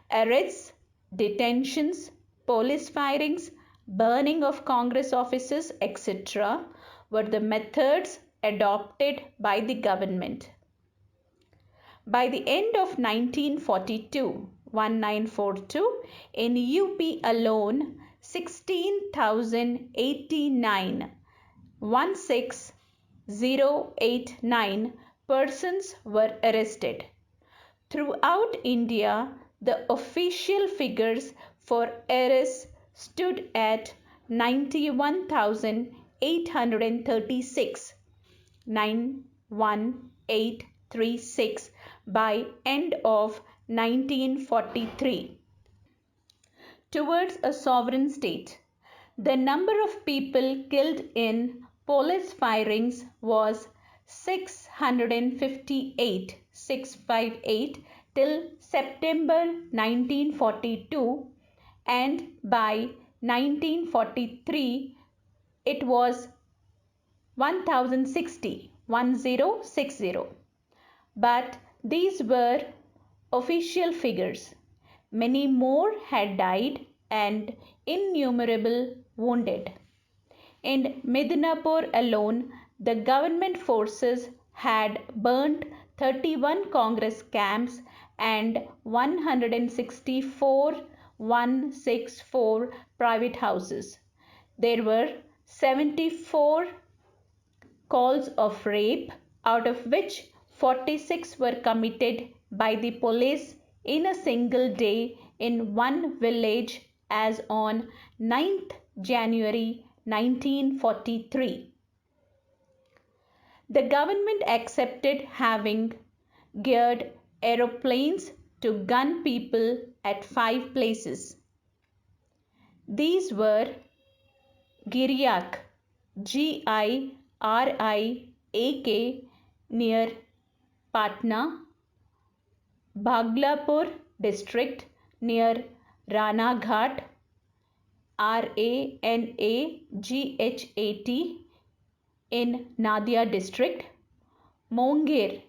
Arrests, detentions, police firings, burning of Congress offices, etc. were the methods adopted by the government. By the end of 1942, in UP alone, 16,089 persons were arrested. Throughout India, the official figures for arrests stood at 91,836. 91836 by end of 1943. Towards a sovereign state. The number of people killed in police firings was 658 till September 1942, and by 1943 it was 1060. But these were official figures. Many more had died and innumerable wounded. In Midnapur alone, the government forces had burnt 31 Congress camps and 164 private houses. There were 74 calls of rape, out of which 46 were committed by the police in a single day in one village as on 9th January 1943. The government accepted having geared aeroplanes to gun people at 5 places. These were Giriak, Girak, near Patna, Bhaglapur district near Ranaghat, Ranaghat in Nadia district, Mongear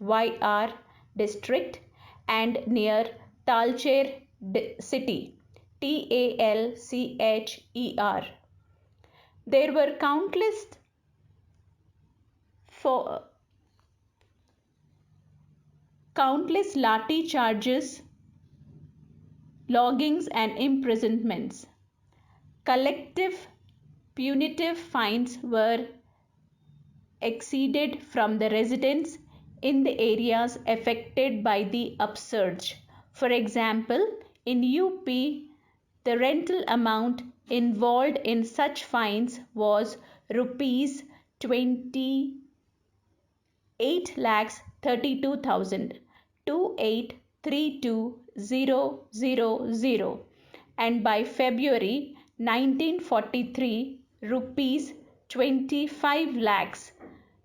Monghyr district and near Talcher city, Talcher. There were countless lathi charges, loggings and imprisonments. Collective punitive fines were exceeded from the residents in the areas affected by the upsurge. For example, in UP, the rental amount involved in such fines was rupees 28,32,000 28,32,000, and by February 1943 rupees 25 lakhs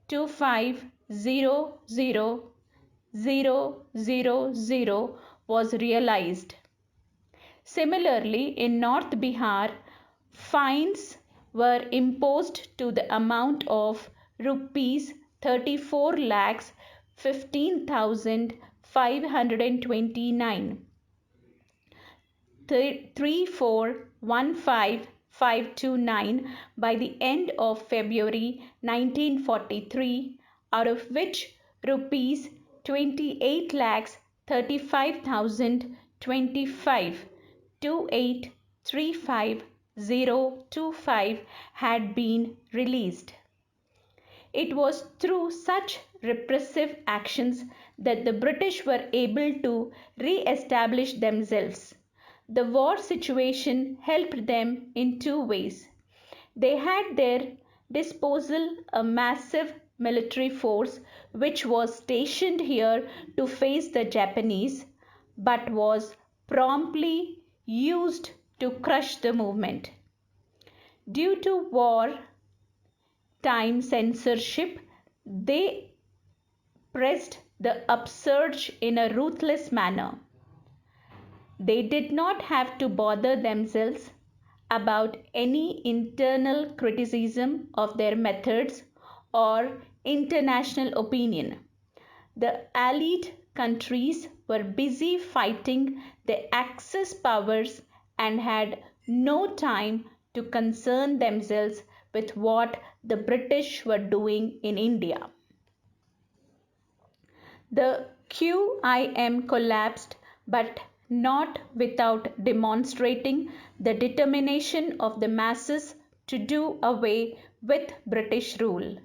25,000,000 was realized. Similarly, in North Bihar, fines were imposed to the amount of rupees 34 lakhs 15,529. 3415529 by the end of February 1943, out of which rupees 28 lakhs 35,025 28,35,025 had been released. It was through such repressive actions that the British were able to re-establish themselves. The war situation helped them in two ways. They had their disposal a massive military force which was stationed here to face the Japanese, but was promptly used to crush the movement. Due to war time censorship, they pressed the upsurge in a ruthless manner. They did not have to bother themselves about any internal criticism of their methods or international opinion. The Allied countries were busy fighting the Axis powers and had no time to concern themselves with what the British were doing in India. The QIM collapsed, but not without demonstrating the determination of the masses to do away with British rule.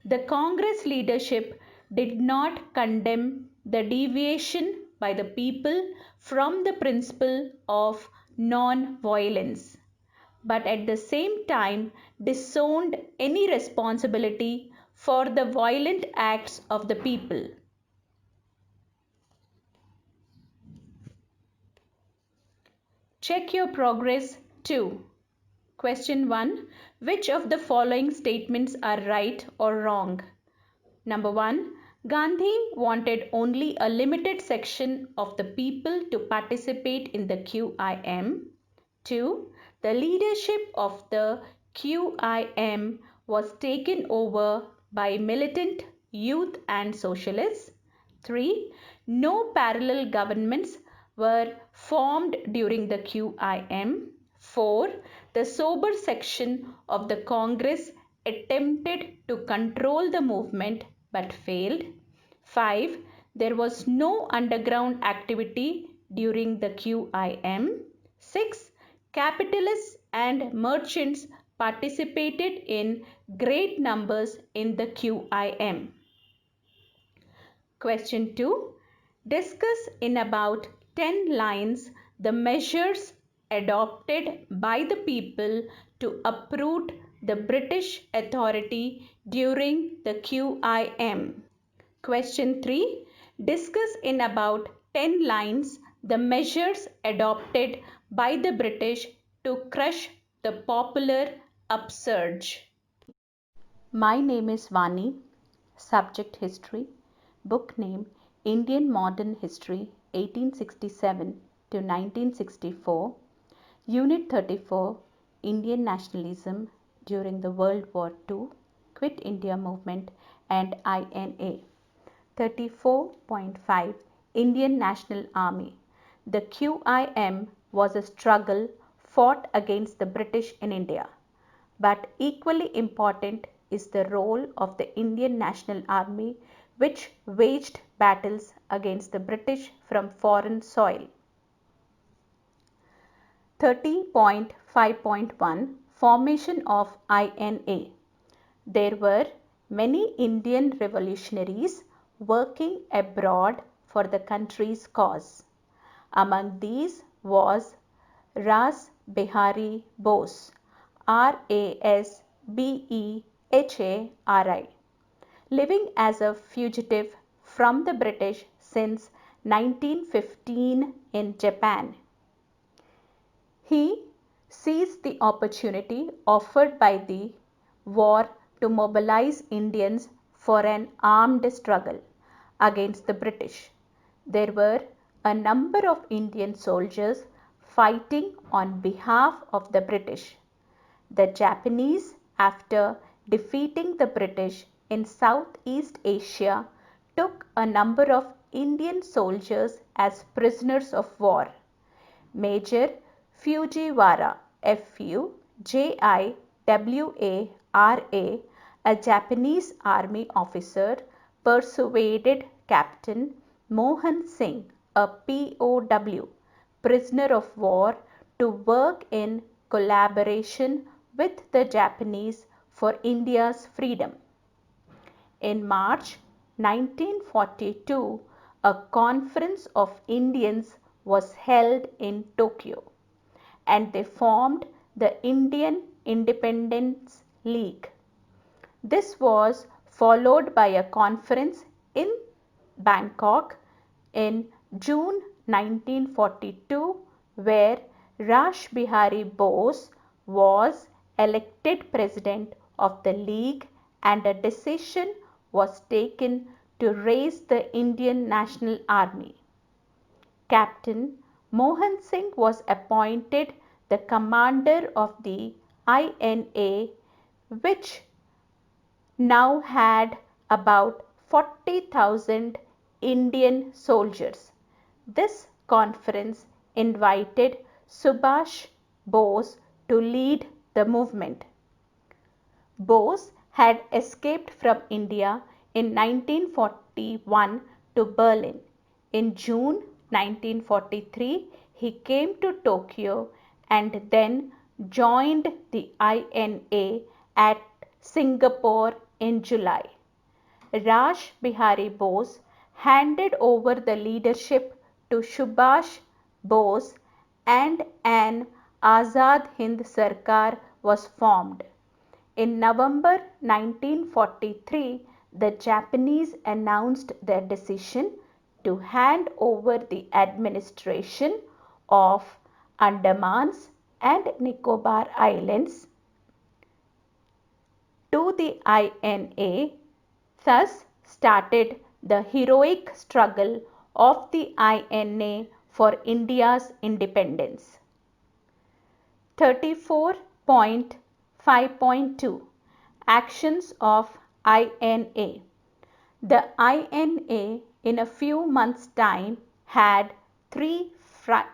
The Congress leadership did not condemn the deviation by the people from the principle of non-violence, but at the same time disowned any responsibility for the violent acts of the people. Check your progress 2. Question 1. Which of the following statements are right or wrong? Number 1. Gandhi wanted only a limited section of the people to participate in the QIM. 2. The leadership of the QIM was taken over by militant youth and socialists. 3. No parallel governments were formed during the QIM. 4. The sober section of the Congress attempted to control the movement but failed. 5. There was no underground activity during the QIM. 6. Capitalists and merchants participated in great numbers in the QIM. Question 2. Discuss in about 10 lines the measures adopted by the people to uproot the British authority during the QIM. Question 3. Discuss in about 10 lines the measures adopted by the British to crush the popular upsurge. My name is Vani. Subject History. Book name Indian Modern History 1867 to 1964. Unit 34 Indian Nationalism during the World War II, Quit India Movement and INA. 34.5 Indian National Army. The QIM was a struggle fought against the British in India. But equally important is the role of the Indian National Army, which waged battles against the British from foreign soil. 30.5.1 Formation of INA. There were many Indian revolutionaries working abroad for the country's cause. Among these was Ras Behari Bose, RASBEHARI, living as a fugitive from the British since 1915 in Japan. He seized the opportunity offered by the war to mobilize Indians for an armed struggle against the British. There were a number of Indian soldiers fighting on behalf of the British. The Japanese, after defeating the British in Southeast Asia, took a number of Indian soldiers as prisoners of war. Major Fujiwara, Fujiwara, a Japanese army officer, persuaded Captain Mohan Singh, a POW, prisoner of war, to work in collaboration with the Japanese for India's freedom. In March 1942, a conference of Indians was held in Tokyo, and they formed the Indian Independence League. This was followed by a conference in Bangkok in June 1942, where Rash Bihari Bose was elected president of the League, and a decision was taken to raise the Indian National Army. Captain Mohan Singh was appointed the commander of the INA, which now had about 40,000 Indian soldiers. This conference invited Subhash Bose to lead the movement. Bose had escaped from India in 1941 to Berlin. In June 1943, he came to Tokyo and then joined the INA at Singapore in July. Rash Bihari Bose handed over the leadership to Subhash Bose, and an Azad Hind Sarkar was formed. In November 1943, the Japanese announced their decision to hand over the administration of Andamans and Nicobar Islands to the INA. Thus started the heroic struggle of the INA for India's independence. 34.5.2 Actions of INA. The INA in a few months' time had three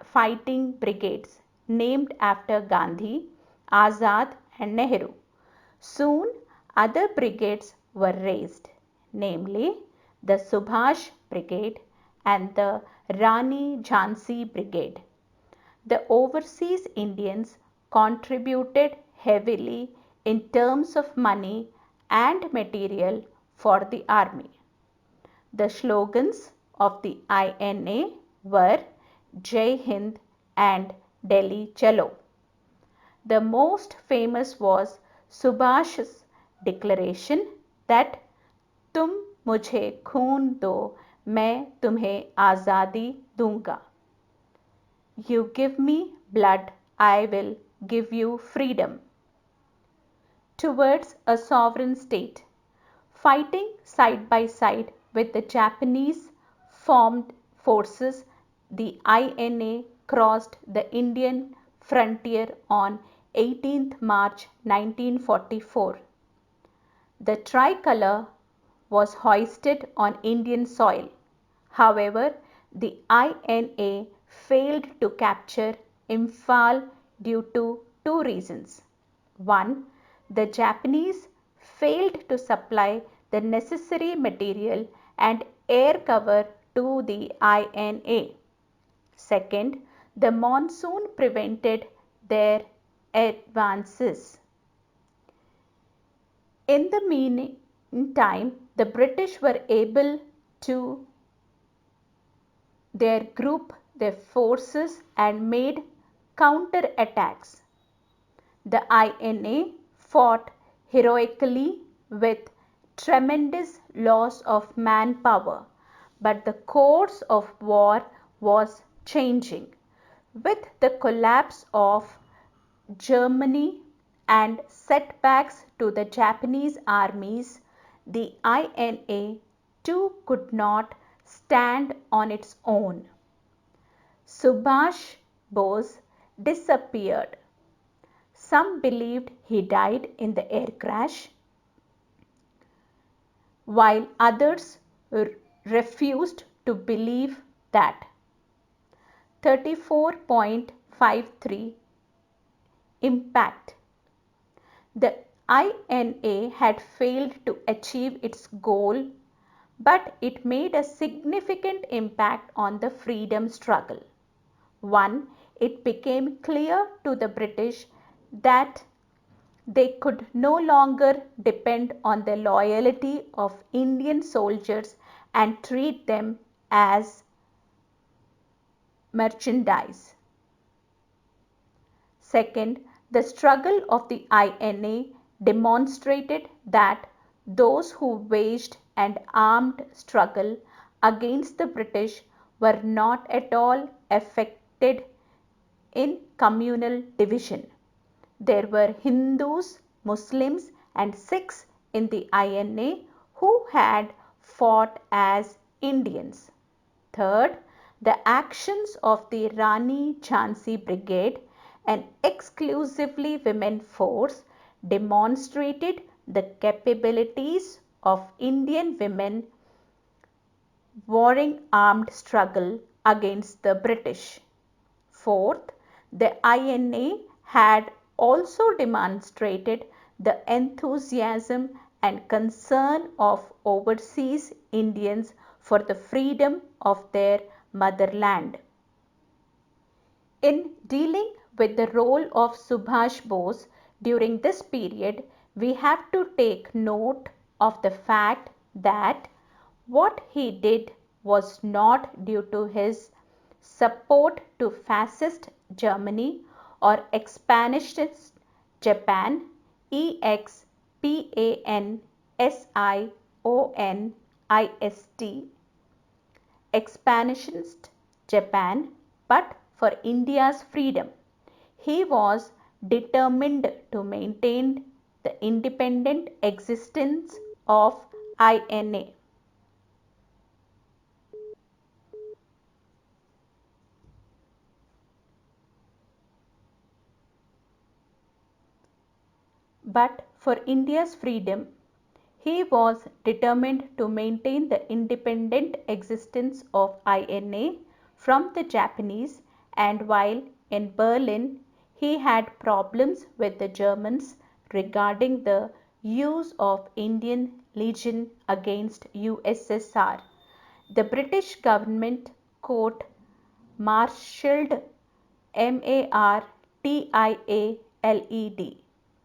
fighting brigades named after Gandhi, Azad and Nehru. Soon other brigades were raised, namely the Subhash Brigade and the Rani Jhansi Brigade. The overseas Indians contributed heavily in terms of money and material for the army. The slogans of the INA were Jai Hind and Delhi Chalo. The most famous was Subhash's declaration that तुम मुझे खून दो मैं तुम्हें आज़ादी दूंगा. You give me blood, I will give you freedom. Towards a sovereign state, fighting side by side with the Japanese formed forces, the INA crossed the Indian frontier on 18th March 1944. The tricolour was hoisted on Indian soil. However, the INA failed to capture Imphal due to two reasons. One, the Japanese failed to supply the necessary material and air cover to the INA. Second, the monsoon prevented their advances. In the meantime, the British were able to group their forces and made counter attacks. The INA fought heroically with tremendous loss of manpower, but the course of war was changing. With the collapse of Germany and setbacks to the Japanese armies, the INA too could not stand on its own. Subhash Bose disappeared. Some believed he died in the air crash, while others refused to believe that. 34.53 Impact. The INA had failed to achieve its goal, but it made a significant impact on the freedom struggle. One, it became clear to the British that they could no longer depend on the loyalty of Indian soldiers and treat them as merchandise. Second, the struggle of the INA demonstrated that those who waged an armed struggle against the British were not at all affected in communal division. There were Hindus, Muslims and Sikhs in the INA who had fought as Indians. Third, the actions of the Rani Jhansi Brigade, an exclusively women force, demonstrated the capabilities of Indian women warring armed struggle against the British. Fourth, the INA had also demonstrated the enthusiasm and concern of overseas Indians for the freedom of their motherland. In dealing with the role of Subhash Bose during this period, we have to take note of the fact that what he did was not due to his support to fascist Germany or expansionist Japan, expansionist Japan, but for India's freedom. He was determined to maintain the independent existence of INA. But for India's freedom, he was determined to maintain the independent existence of INA from the Japanese, and while in Berlin, he had problems with the Germans regarding the use of Indian Legion against USSR. The British government court-martialed MARTIALED,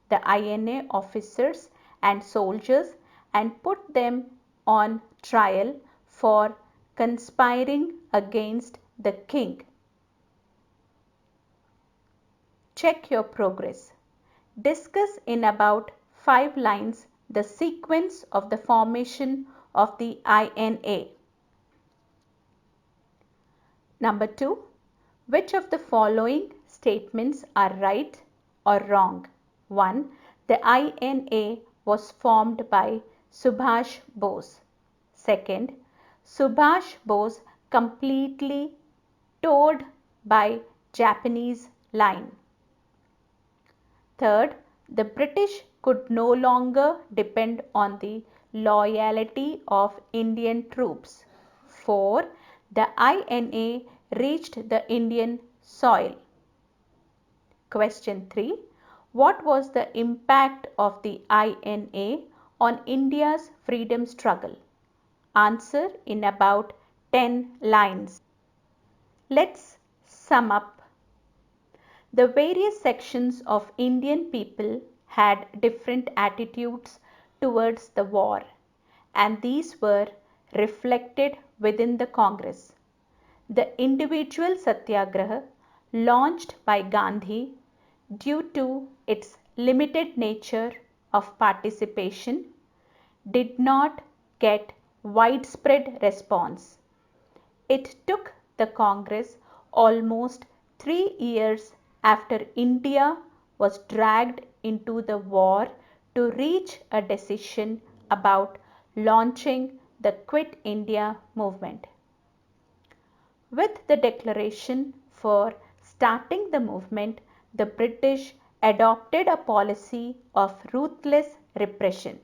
the INA officers and soldiers, and put them on trial for conspiring against the king. Check your progress. Discuss in about 5 lines the sequence of the formation of the INA. Number 2. Which of the following statements are right or wrong? 1. The INA was formed by Subhash Bose. Second, Subhash Bose completely towed by Japanese line. Third, the British could no longer depend on the loyalty of Indian troops. 4. The INA reached the Indian soil. Question 3. What was the impact of the INA on India's freedom struggle? Answer in about 10 lines. Let's sum up. The various sections of Indian people had different attitudes towards the war, and these were reflected within the Congress. The individual satyagraha launched by Gandhi, due to its limited nature of participation, did not get widespread response. It took the Congress almost 3 years after India was dragged into the war to reach a decision about launching the Quit India movement. With the declaration for starting the movement, the British adopted a policy of ruthless repression.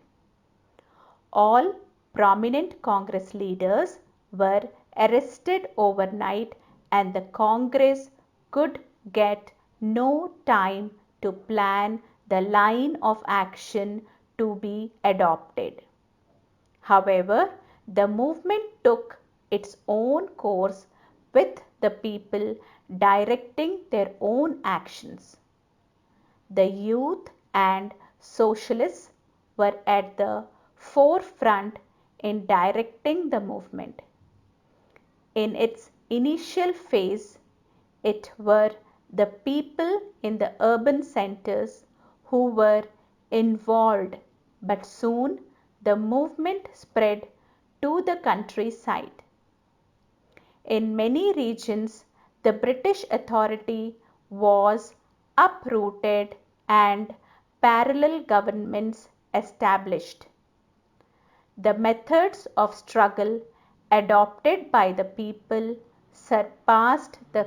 All prominent Congress leaders were arrested overnight, and the Congress could get no time to plan the line of action to be adopted. However, the movement took its own course with the people directing their own actions. The youth and socialists were at the forefront in directing the movement. In its initial phase, it were the people in the urban centers who were involved, but soon the movement spread to the countryside. In many regions, the British authority was uprooted and parallel governments established. The methods of struggle adopted by the people surpassed the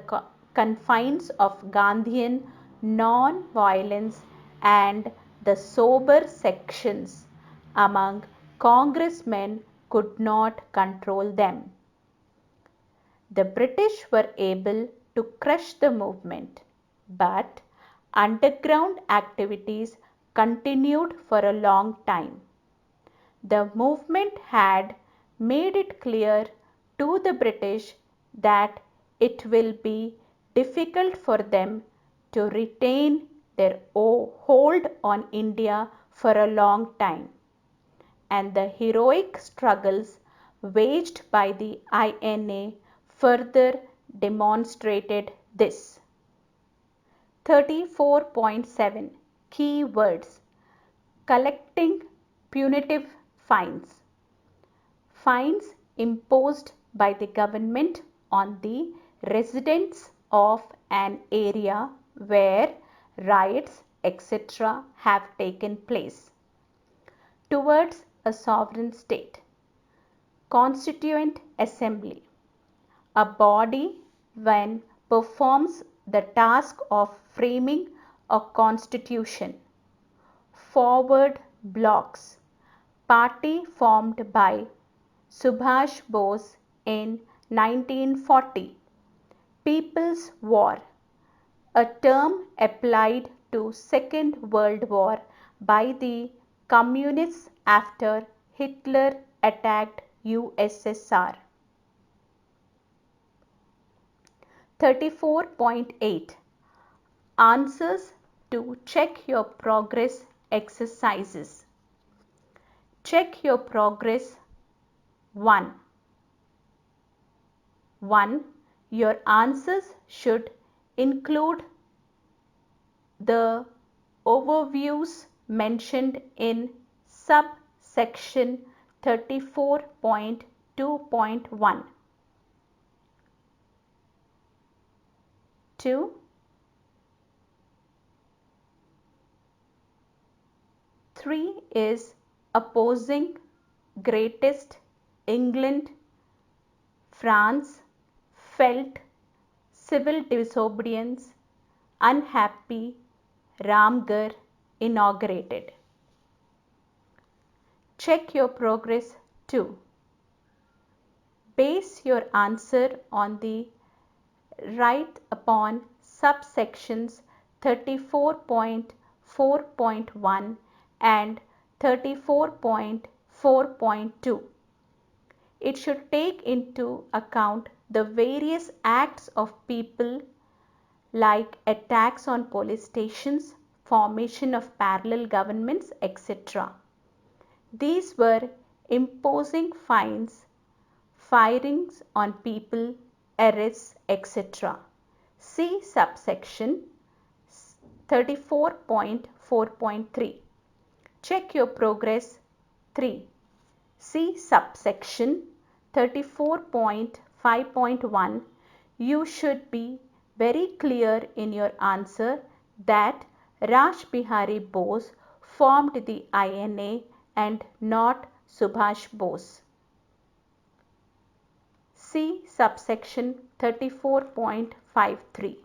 confines of Gandhian non-violence, and the sober sections among congressmen could not control them. The British were able to crush the movement, but underground activities continued for a long time. The movement had made it clear to the British that it will be difficult for them to retain their hold on India for a long time, and the heroic struggles waged by the INA further demonstrated this. 34.7 Key words: collecting punitive fines. Fines imposed by the government on the residents of an area where riots, etc. have taken place. Towards a sovereign state. Constituent Assembly. A body when performs the task of framing a constitution. Forward blocks. Party formed by Subhash Bose in 1940. People's War. A term applied to Second World War by the communists after Hitler attacked USSR. 34.8 Answers to check your progress exercises. Check your progress. 1. Your answers should include the overviews mentioned in subsection 34.2.1. 2. Three is opposing greatest England, France, felt civil disobedience, unhappy, Ramgarh inaugurated. Check your progress 2. Base your answer on the right upon subsections 34.4.1 and 34.4.2. It should take into account the various acts of people like attacks on police stations, formation of parallel governments, etc. These were imposing fines, firings on people, arrests, etc. See subsection 34.4.3. Check your progress 3. See subsection 34.5.1. You should be very clear in your answer that Raj Bihari Bose formed the INA and not Subhash Bose. See subsection 34.53.